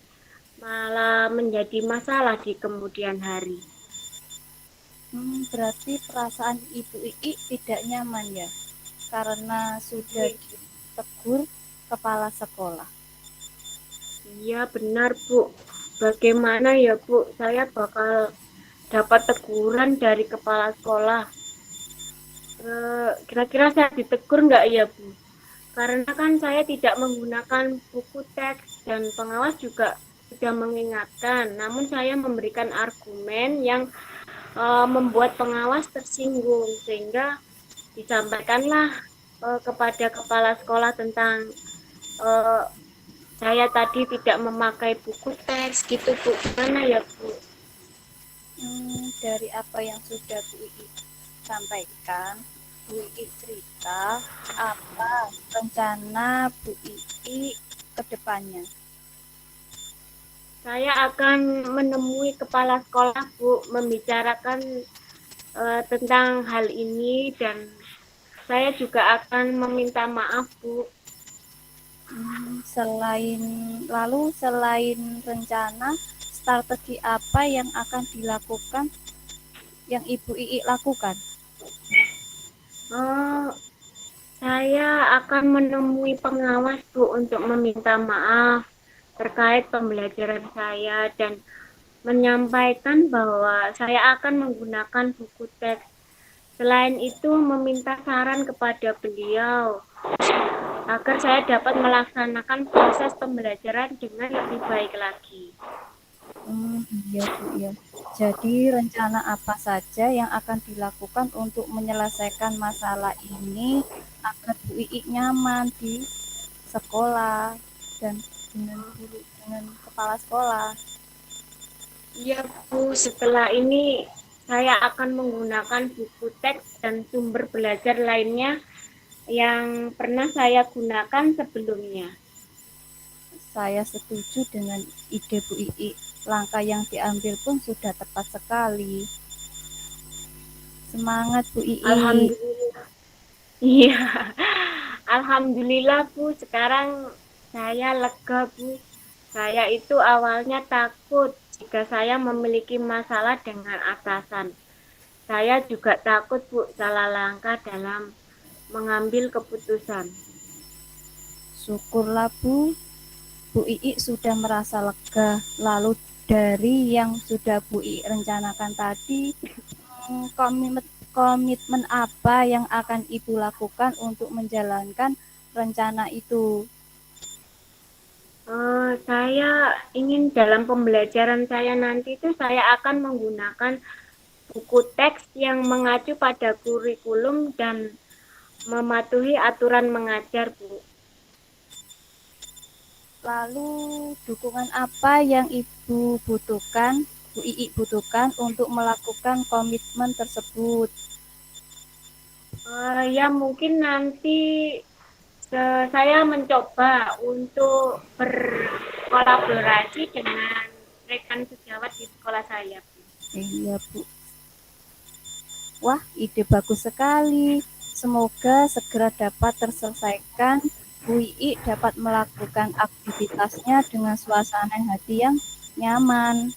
malah menjadi masalah di kemudian hari. Berarti perasaan Ibu Ii tidak nyaman ya, karena sudah ditegur kepala sekolah. Iya benar, Bu. Bagaimana ya, Bu? Saya bakal dapat teguran dari kepala sekolah. Kira-kira saya ditegur nggak ya, Bu? Karena kan saya tidak menggunakan buku teks dan pengawas juga sudah mengingatkan. Namun saya memberikan argumen yang membuat pengawas tersinggung sehingga disampaikanlah kepada kepala sekolah tentang saya tadi tidak memakai buku teks gitu, Bu. Gimana ya, Bu? Dari apa yang sudah Bu Ii sampaikan, Bu Ii cerita apa rencana Bu Ii ke depannya. Saya akan menemui kepala sekolah, Bu, membicarakan tentang hal ini dan saya juga akan meminta maaf, Bu. Selain rencana, strategi apa yang akan dilakukan, yang Ibu Ii lakukan? Saya akan menemui pengawas, Bu, untuk meminta maaf terkait pembelajaran saya dan menyampaikan bahwa saya akan menggunakan buku teks. Selain itu, meminta saran kepada beliau agar saya dapat melaksanakan proses pembelajaran dengan lebih baik lagi. Iya, Bu, ya. Jadi rencana apa saja yang akan dilakukan untuk menyelesaikan masalah ini agar Bu Ii nyaman di sekolah dan dengan kepala sekolah? Iya, Bu, setelah ini saya akan menggunakan buku teks dan sumber belajar lainnya yang pernah saya gunakan sebelumnya. Saya setuju dengan ide Bu Ii. Langkah yang diambil pun sudah tepat sekali. Semangat Bu Ii. Alhamdulillah. Iya. Alhamdulillah, Bu. Sekarang saya lega, Bu. Saya itu awalnya takut jika saya memiliki masalah dengan atasan. Saya juga takut, Bu, salah langkah dalam mengambil keputusan. Syukurlah Bu, Bu Ii sudah merasa lega. Lalu dari yang sudah Bu Ii rencanakan tadi, komitmen apa yang akan Ibu lakukan untuk menjalankan rencana itu? Saya ingin dalam pembelajaran saya nanti itu saya akan menggunakan buku teks yang mengacu pada kurikulum dan mematuhi aturan mengajar, Bu. Lalu dukungan apa yang Ibu butuhkan, Bu Ii butuhkan untuk melakukan komitmen tersebut? Ya mungkin nanti saya mencoba untuk berkolaborasi dengan rekan sejawat di sekolah saya, Bu. Iya, Bu. Wah, ide bagus sekali. Semoga segera dapat terselesaikan Bu Ii dapat melakukan aktivitasnya dengan suasana hati yang nyaman.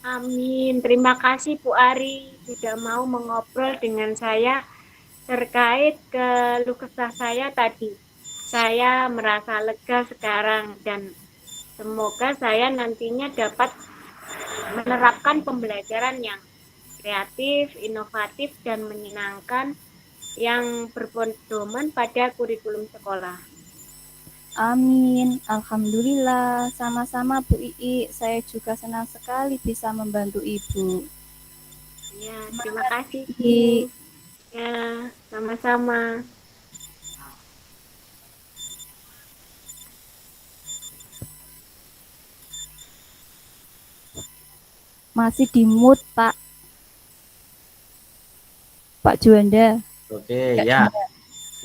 Amin. Terima kasih Bu Ari sudah mau mengobrol dengan saya terkait keluh kesah saya tadi. Saya merasa lega sekarang dan semoga saya nantinya dapat menerapkan pembelajaran yang kreatif, inovatif, dan menyenangkan yang berpedoman pada kurikulum sekolah. Amin. Alhamdulillah. Sama-sama Bu Ii. Saya juga senang sekali bisa membantu Ibu. Ya, terima kasih Bu. Ii. Ya, sama-sama. Masih di mood, Pak. Pak Juanda. Oke, ya.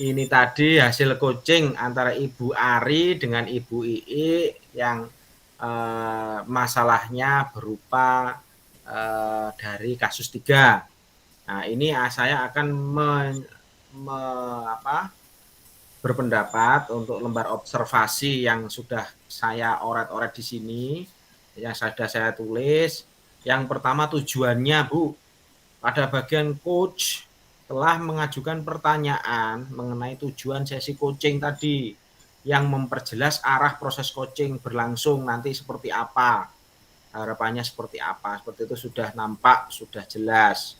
Ini tadi hasil coaching antara Ibu Ari dengan Ibu Ii yang masalahnya berupa dari kasus 3. Nah, ini saya akan berpendapat untuk lembar observasi yang sudah saya oret-oret di sini, yang sudah saya tulis. Yang pertama tujuannya, Bu, pada bagian coach telah mengajukan pertanyaan mengenai tujuan sesi coaching tadi yang memperjelas arah proses coaching berlangsung nanti seperti apa, harapannya seperti apa, seperti itu sudah nampak, sudah jelas.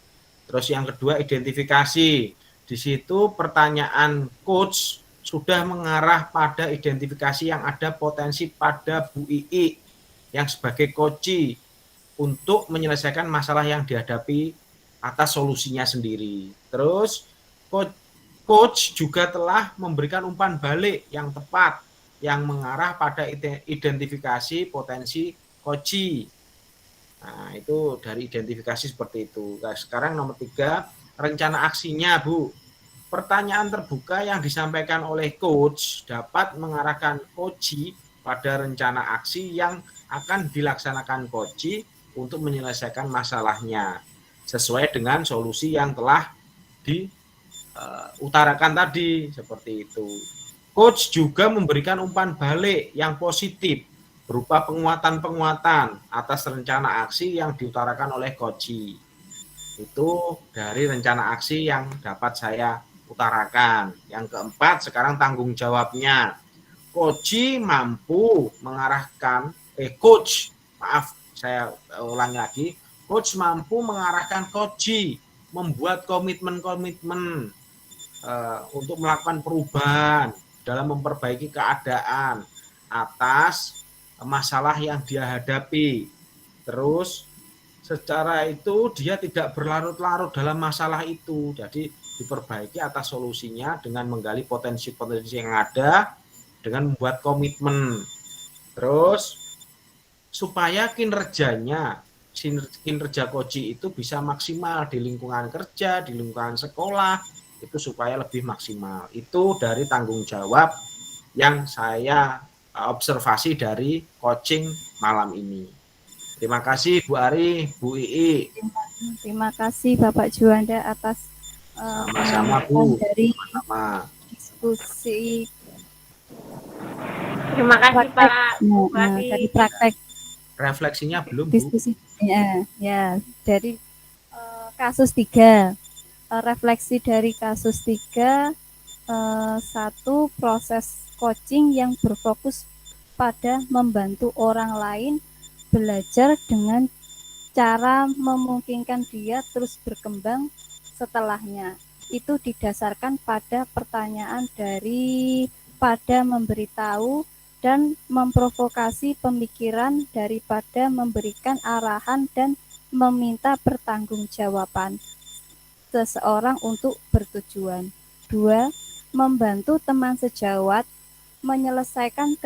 Terus yang kedua identifikasi, di situ pertanyaan coach sudah mengarah pada identifikasi yang ada potensi pada Bu Ii yang sebagai coach untuk menyelesaikan masalah yang dihadapi atas solusinya sendiri. Terus coach juga telah memberikan umpan balik yang tepat yang mengarah pada identifikasi potensi coach. Nah, itu dari identifikasi seperti itu. Nah, sekarang nomor 3, rencana aksinya, Bu. Pertanyaan terbuka yang disampaikan oleh coach dapat mengarahkan coach pada rencana aksi yang akan dilaksanakan coach untuk menyelesaikan masalahnya sesuai dengan solusi yang telah diutarakan tadi, seperti itu. Coach juga memberikan umpan balik yang positif berupa penguatan-penguatan atas rencana aksi yang diutarakan oleh coach. Itu dari rencana aksi yang dapat saya utarakan. Yang keempat, sekarang tanggung jawabnya. Coach mampu mengarahkan, coach, maaf, saya ulangi lagi, coach mampu mengarahkan coach membuat komitmen-komitmen untuk melakukan perubahan dalam memperbaiki keadaan atas masalah yang dia hadapi. Terus secara itu dia tidak berlarut-larut dalam masalah itu, jadi diperbaiki atas solusinya dengan menggali potensi-potensi yang ada, dengan membuat komitmen. Terus supaya kinerja coach itu bisa maksimal di lingkungan kerja, di lingkungan sekolah, itu supaya lebih maksimal. Itu dari tanggung jawab yang saya observasi dari coaching malam ini. Terima kasih Bu Ari, Bu Ii. Terima kasih Bapak Juanda atas sama-sama Bu dari sama. Diskusi. Terima kasih Pak. Dari praktek. Refleksinya belum Bu. Diskusi. Ya dari kasus 3. Refleksi dari kasus 3. 1, proses coaching yang berfokus pada membantu orang lain belajar dengan cara memungkinkan dia terus berkembang setelahnya. Itu didasarkan pada pertanyaan daripada memberitahu dan memprovokasi pemikiran daripada memberikan arahan dan meminta pertanggungjawaban seseorang untuk bertujuan. 2, membantu teman sejawat menyelesaikan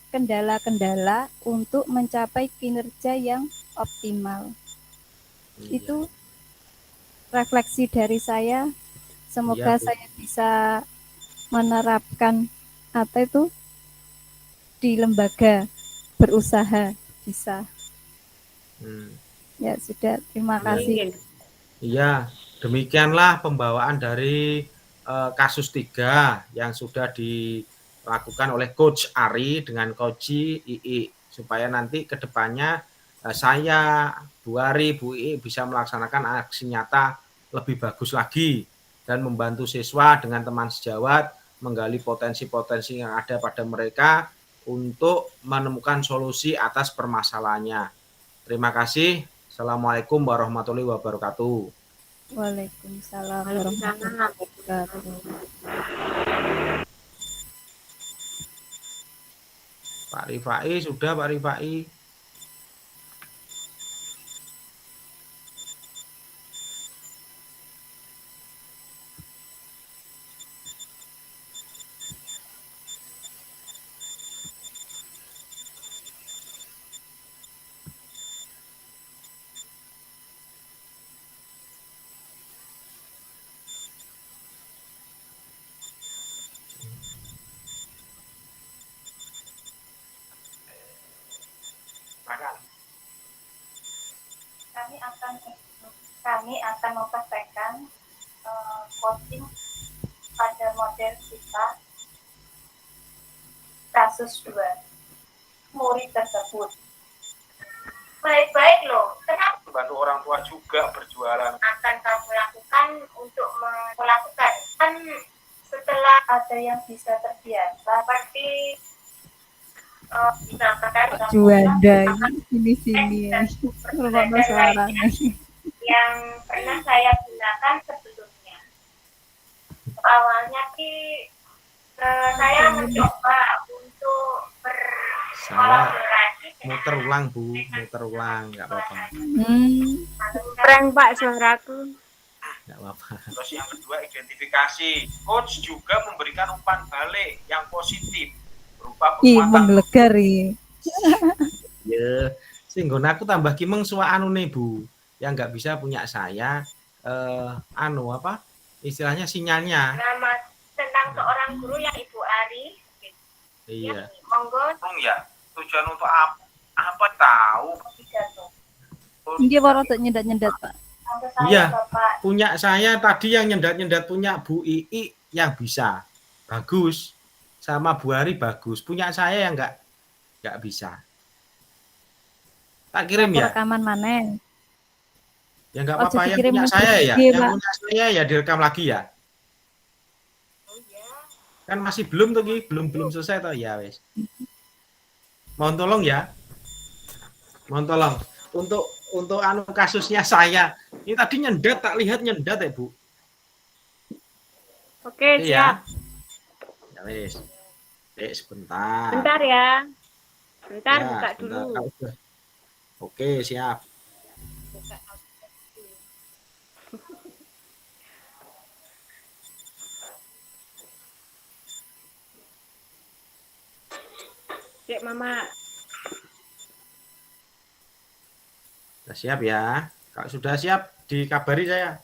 kendala-kendala untuk mencapai kinerja yang optimal. Itu refleksi dari saya. Semoga saya bisa menerapkan di lembaga berusaha bisa. Ya sudah, terima kasih. Iya, demikianlah pembawaan dari kasus 3 yang sudah dilakukan oleh Coach Ari dengan Coach II, supaya nanti ke depannya saya, Bu Ari, Bu II bisa melaksanakan aksi nyata lebih bagus lagi dan membantu siswa dengan teman sejawat menggali potensi-potensi yang ada pada mereka untuk menemukan solusi atas permasalahannya. Terima kasih. Assalamualaikum warahmatullahi wabarakatuh. Waalaikumsalam warahmatullahi wabarakatuh. Pak Rifai, sudah Pak Rifai? Kami akan mempraktekkan coaching pada model kita kasus 2 murid tersebut. Baik-baik loh, kenapa? Bantu orang tua juga berjualan. Akan kamu lakukan untuk melakukan kan setelah ada yang bisa terbiasa seperti Juanda ini sini ya, rumah seorang yang pernah saya gunakan sebelumnya. Awalnya sih saya mencoba untuk berkolaborasi. Muter ulang Bu, muter ulang, nggak apa-apa. Prank Pak suaraku. Nggak apa-apa. Terus yang kedua identifikasi. Coach juga memberikan umpan balik yang positif berupa penguatan. menglegari. Ya, sehingga aku tambah kimeng suwa anu nih Bu, yang nggak bisa punya saya anu apa istilahnya sinyalnya. Nama tentang seorang guru yang Ibu Ari. Iya. Monggo. Ya, tujuan untuk apa tahu? Ini baru tuh nyedat-nyedat Pak. Iya, punya saya tadi yang nyendat-nyendat punya Bu Ii yang bisa bagus, sama Bu Ari bagus. Punya saya yang nggak bisa. Tak kirim ya. Rekaman mana? Ya nggak apa-apa, yang dikirim punya saya ya. iya, Yang Pak. punya saya ya direkam lagi ya. Kan masih belum tuh, belum selesai toh ya wes. Mohon tolong ya. Mohon tolong untuk anu kasusnya saya. Ini tadi nyendat, tak lihat nyendat ya Bu. Oke, Iya. siap. Ya wes. Sebentar. Bentar ya. Bentar Ya, buka sebentar. dulu. Oke, siap. Cek Mama. Sudah siap ya. Kalau sudah siap, dikabari saya.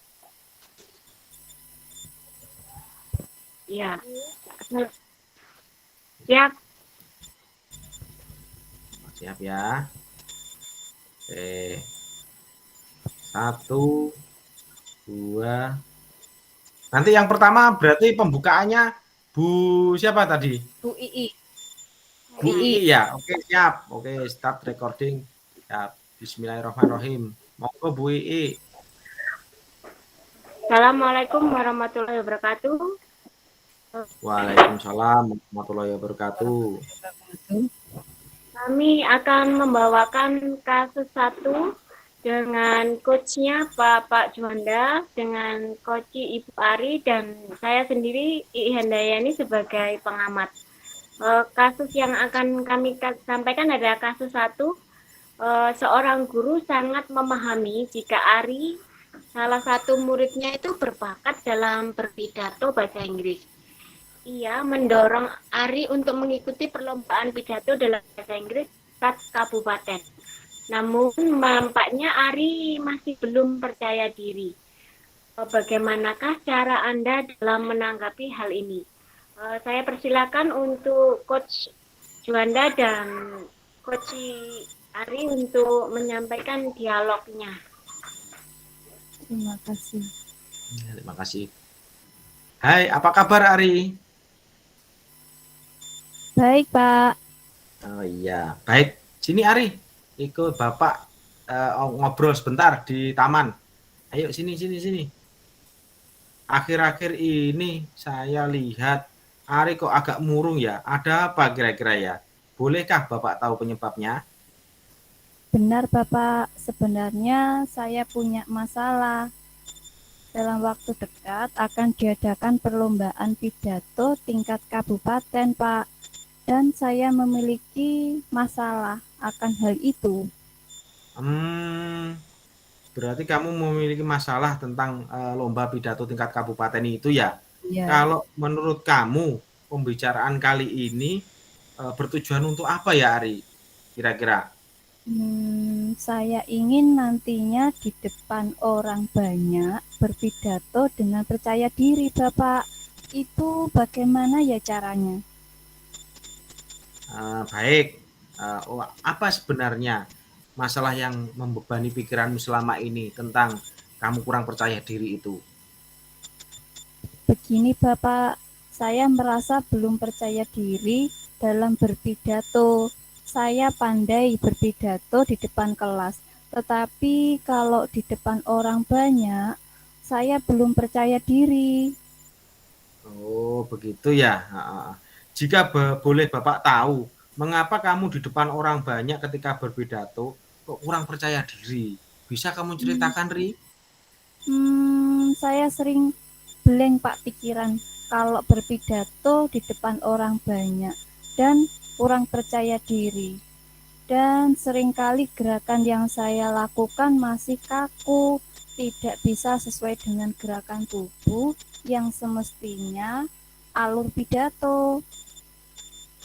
Iya. Siap. Siap ya. Oke. 1, 2. Nanti yang pertama berarti pembukaannya Bu siapa tadi? Bu Ii. Bu Ii ya. Oke, siap. Oke, start recording. Siap. Bismillahirrahmanirrahim. Monggo Bu Ii. Assalamualaikum warahmatullahi wabarakatuh. Waalaikumsalam warahmatullahi wabarakatuh. Kami akan membawakan kasus 1 dengan coachnya Pak Juanda, dengan coach Ibu Ari, dan saya sendiri Ii Handayani sebagai pengamat. Kasus yang akan kami sampaikan adalah kasus 1. Seorang guru sangat memahami jika Ari, salah satu muridnya itu berbakat dalam berpidato bahasa Inggris. Ia mendorong Ari untuk mengikuti perlombaan pidato dalam bahasa Inggris tingkat kabupaten. Namun nampaknya Ari masih belum percaya diri. Bagaimanakah cara Anda dalam menanggapi hal ini? Saya persilakan untuk Coach Juanda dan Coach Ari untuk menyampaikan dialognya. Terima kasih. Terima kasih. Hai, apa kabar Ari? Baik, Pak. Oh iya, baik. Sini Ari, ikut Bapak ngobrol sebentar di taman. Ayo sini, sini, sini. Akhir-akhir ini saya lihat Ari kok agak murung ya. Ada apa kira-kira ya? Bolehkah Bapak tahu penyebabnya? Benar, Bapak. Sebenarnya saya punya masalah. Dalam waktu dekat akan diadakan perlombaan pidato tingkat kabupaten, Pak. Dan saya memiliki masalah akan hal itu. Berarti kamu memiliki masalah tentang lomba pidato tingkat kabupaten itu ya? Iya. Kalau menurut kamu pembicaraan kali ini bertujuan untuk apa ya Ari? Kira-kira? Saya ingin nantinya di depan orang banyak berpidato dengan percaya diri, Bapak. Itu bagaimana ya caranya? Baik. Apa sebenarnya masalah yang membebani pikiranmu selama ini tentang kamu kurang percaya diri itu? Begini, Bapak, saya merasa belum percaya diri dalam berpidato. Saya pandai berpidato di depan kelas, tetapi kalau di depan orang banyak, saya belum percaya diri. Oh, begitu ya. Jika boleh Bapak tahu, mengapa kamu di depan orang banyak ketika berpidato kok kurang percaya diri? Bisa kamu ceritakan, Ri? Saya sering blank, Pak, pikiran kalau berpidato di depan orang banyak dan kurang percaya diri. Dan seringkali gerakan yang saya lakukan masih kaku, tidak bisa sesuai dengan gerakan tubuh yang semestinya alur pidato.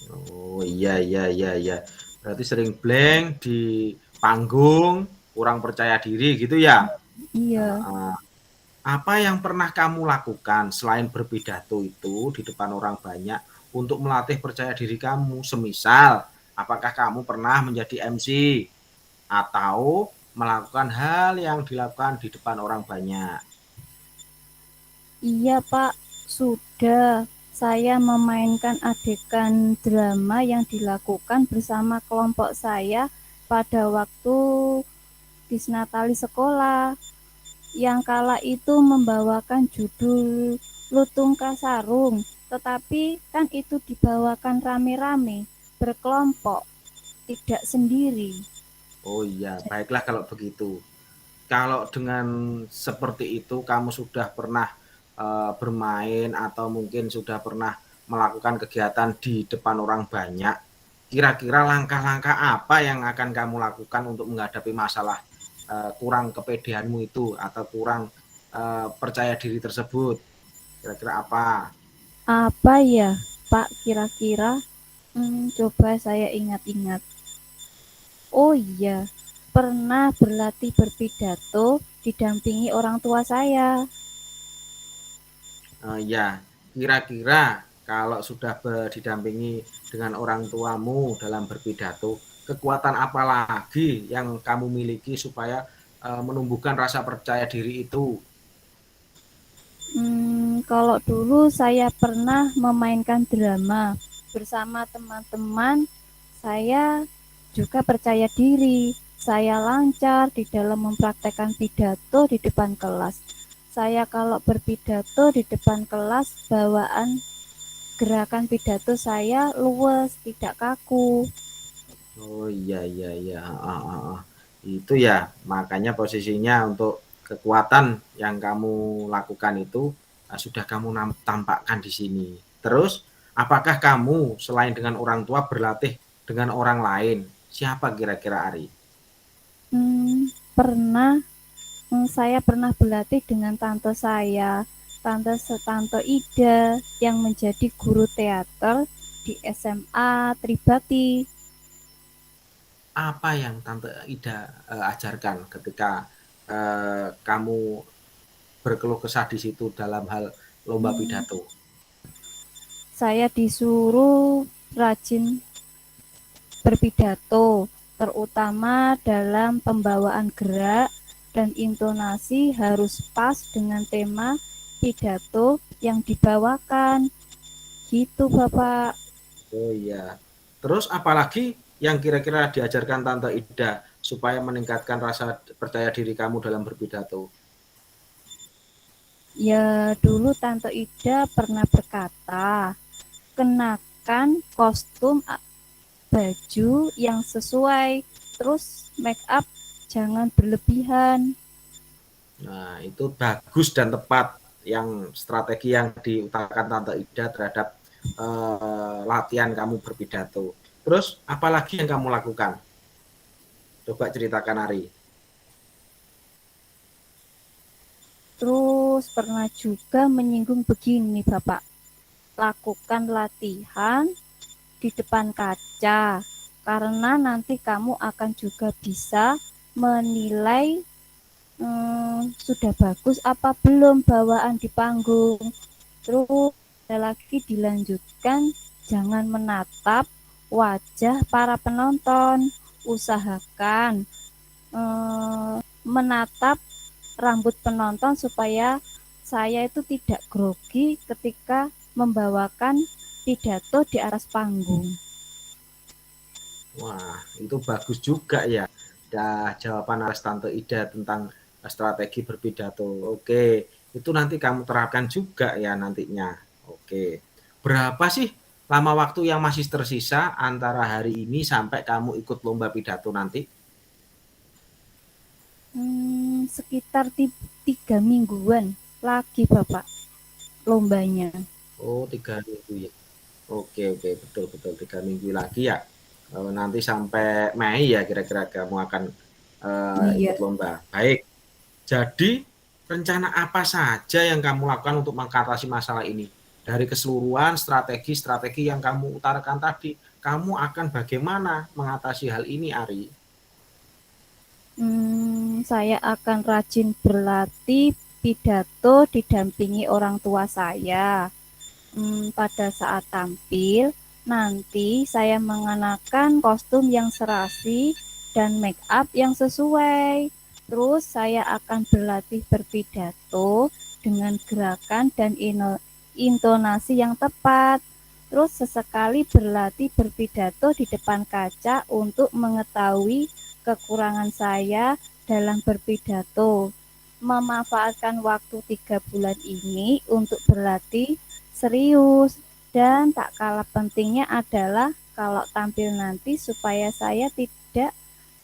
Oh iya iya iya iya. Berarti sering blank di panggung, kurang percaya diri gitu ya? Iya. Apa yang pernah kamu lakukan selain berpidato itu di depan orang banyak untuk melatih percaya diri kamu? Semisal, apakah kamu pernah menjadi MC atau melakukan hal yang dilakukan di depan orang banyak? Iya, Pak, sudah. Saya memainkan adegan drama yang dilakukan bersama kelompok saya pada waktu disnatali sekolah. Yang kala itu membawakan judul Lutung Kasarung, tetapi kan itu dibawakan rame-rame, berkelompok, tidak sendiri. Oh iya, baiklah kalau begitu. Kalau dengan seperti itu kamu sudah pernah bermain atau mungkin sudah pernah melakukan kegiatan di depan orang banyak, kira-kira langkah-langkah apa yang akan kamu lakukan untuk menghadapi masalah kurang kepedeanmu itu atau kurang percaya diri tersebut? Kira-kira apa? Apa ya, Pak, kira-kira? Coba saya ingat-ingat. Oh iya, pernah berlatih berpidato didampingi orang tua saya. Ya, kira-kira kalau sudah didampingi dengan orang tuamu dalam berpidato, kekuatan apa lagi yang kamu miliki supaya menumbuhkan rasa percaya diri itu? Kalau dulu saya pernah memainkan drama bersama teman-teman, saya juga percaya diri. Saya lancar di dalam mempraktekkan pidato di depan kelas. Saya kalau berpidato di depan kelas, bawaan gerakan pidato saya luwes, tidak kaku. Oh iya iya iya. Itu ya, makanya posisinya untuk kekuatan yang kamu lakukan itu sudah kamu tampakkan di sini. Terus, apakah kamu selain dengan orang tua berlatih dengan orang lain? Siapa kira-kira Ari? Pernah, saya pernah berlatih dengan tante saya, Tante Ida, yang menjadi guru teater di SMA Tribati. Apa yang Tante Ida ajarkan ketika kamu berkeluh kesah di situ dalam hal lomba pidato? Saya disuruh rajin berpidato, terutama dalam pembawaan gerak dan intonasi harus pas dengan tema pidato yang dibawakan. Gitu, Bapak. Oh iya. Terus apalagi yang kira-kira diajarkan Tante Ida supaya meningkatkan rasa percaya diri kamu dalam berpidato? Ya, dulu Tante Ida pernah berkata, kenakan kostum baju yang sesuai, terus make up jangan berlebihan. Nah, itu bagus dan tepat yang strategi yang diutarakan Tante Ida terhadap latihan kamu berpidato. Terus apalagi yang kamu lakukan? Coba ceritakan Ari. Terus pernah juga menyinggung begini, Bapak. Lakukan latihan di depan kaca, karena nanti kamu akan juga bisa menilai sudah bagus apa belum bawaan di panggung. Terus ada lagi dilanjutkan, jangan menatap wajah para penonton, usahakan menatap rambut penonton supaya saya itu tidak grogi ketika membawakan pidato di atas panggung. Wah, itu bagus juga ya. Jawaban atas Tante Ida tentang strategi berpidato. Oke, itu nanti kamu terapkan juga ya nantinya. Oke. Berapa sih lama waktu yang masih tersisa antara hari ini sampai kamu ikut lomba pidato nanti? Sekitar 3 mingguan lagi, Bapak, lombanya. Oh, 3 minggu ya. Oke, betul 3 minggu lagi ya. Nanti sampai Mei ya kira-kira kamu akan Iya. ikut lomba. Baik. Jadi rencana apa saja yang kamu lakukan untuk mengatasi masalah ini? Dari keseluruhan strategi-strategi yang kamu utarakan tadi, kamu akan bagaimana mengatasi hal ini, Ari? Saya akan rajin berlatih pidato didampingi orang tua saya. Pada saat tampil, nanti saya mengenakan kostum yang serasi dan make up yang sesuai. Terus saya akan berlatih berpidato dengan gerakan dan intonasi yang tepat. Terus sesekali berlatih berpidato di depan kaca untuk mengetahui kekurangan saya dalam berpidato. Memanfaatkan waktu 3 bulan ini untuk berlatih serius, dan tak kalah pentingnya adalah kalau tampil nanti supaya saya tidak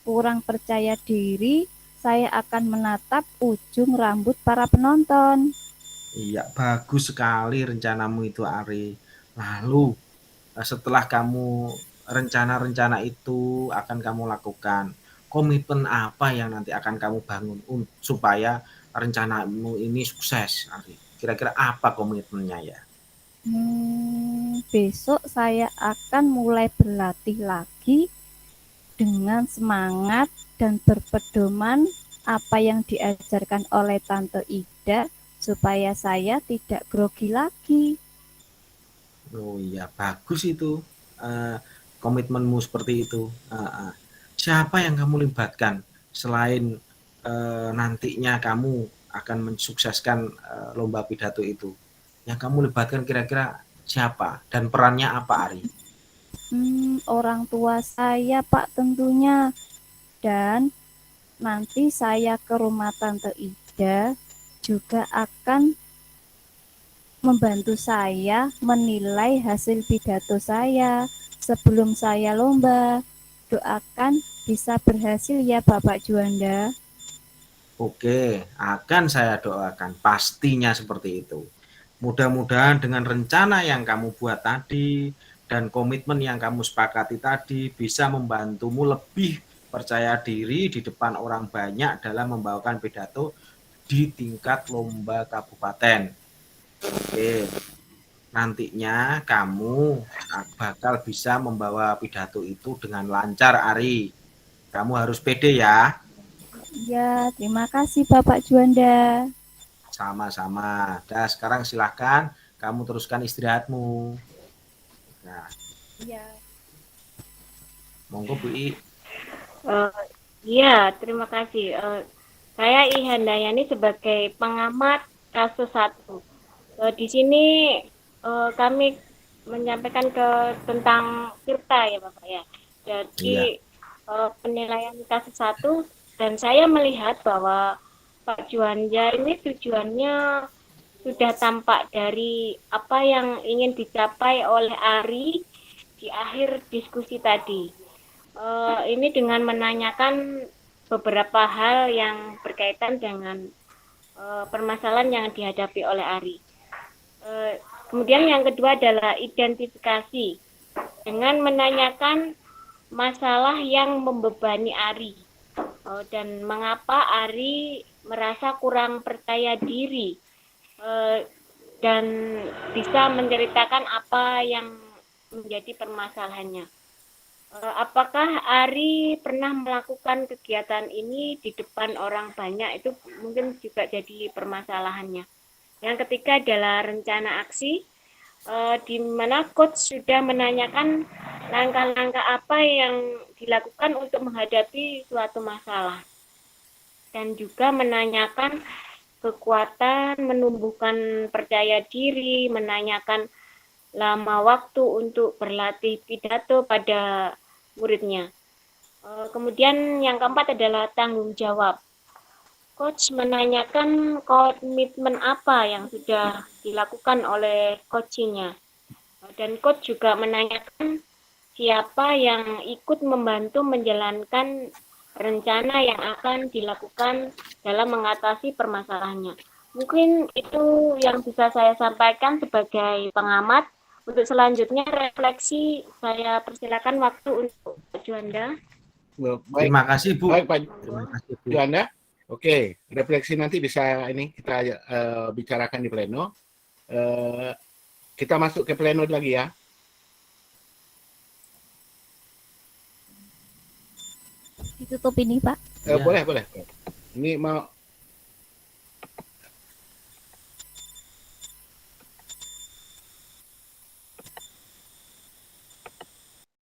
kurang percaya diri, saya akan menatap ujung rambut para penonton. Iya, bagus sekali rencanamu itu, Ari. Lalu, setelah kamu rencana-rencana itu akan kamu lakukan, komitmen apa yang nanti akan kamu bangun supaya rencanamu ini sukses, Ari? Kira-kira apa komitmennya ya? Besok saya akan mulai berlatih lagi dengan semangat dan berpedoman apa yang diajarkan oleh Tante Ida supaya saya tidak grogi lagi. Oh iya, bagus itu komitmenmu seperti itu. Siapa yang kamu libatkan selain nantinya kamu akan mensukseskan lomba pidato itu? Yang kamu libatkan kira-kira siapa dan perannya apa, Ari? Orang tua saya, Pak, tentunya. Dan nanti saya ke rumah Tante Ida juga akan membantu saya menilai hasil pidato saya sebelum saya lomba. Doakan bisa berhasil ya Bapak Juanda. Oke, akan saya doakan. Pastinya seperti itu. Mudah-mudahan dengan rencana yang kamu buat tadi dan komitmen yang kamu sepakati tadi bisa membantumu lebih percaya diri di depan orang banyak dalam membawakan pidato di tingkat lomba kabupaten. Oke, nantinya kamu bakal bisa membawa pidato itu dengan lancar, Ari. Kamu harus pede ya. Ya, terima kasih Bapak Juanda. Sama-sama. Nah, sekarang silahkan kamu teruskan istirahatmu. Nah, Ya. monggo Bu I. Iya, terima kasih. Saya Ihan Dayani sebagai pengamat kasus 1. Di sini kami menyampaikan tentang Tirta ya Bapak ya. Jadi penilaian kasus 1 dan saya melihat bahwa Pak Juanda ini tujuannya sudah tampak dari apa yang ingin dicapai oleh Ari di akhir diskusi tadi. Ini dengan menanyakan beberapa hal yang berkaitan dengan permasalahan yang dihadapi oleh Ari. Kemudian yang kedua adalah identifikasi dengan menanyakan masalah yang membebani Ari dan mengapa Ari merasa kurang percaya diri dan bisa menceritakan apa yang menjadi permasalahannya. Apakah Ari pernah melakukan kegiatan ini di depan orang banyak, itu mungkin juga jadi permasalahannya. Yang ketiga adalah rencana aksi, di mana coach sudah menanyakan langkah-langkah apa yang dilakukan untuk menghadapi suatu masalah. Dan juga menanyakan kekuatan, menumbuhkan percaya diri, menanyakan lama waktu untuk berlatih pidato pada muridnya. Kemudian yang keempat adalah tanggung jawab. Coach menanyakan komitmen apa yang sudah dilakukan oleh coachnya. Dan coach juga menanyakan siapa yang ikut membantu menjalankan rencana yang akan dilakukan dalam mengatasi permasalahannya. Mungkin itu yang bisa saya sampaikan sebagai pengamat. Untuk selanjutnya refleksi, saya persilakan waktu untuk Pak Juanda. Baik, Terima kasih Bu. baik Pak Terima kasih Bu. Juanda. Oke, refleksi nanti bisa ini kita bicarakan di pleno. Kita masuk ke pleno lagi ya. Ditutup ini Pak. Ya. Boleh. Ini mau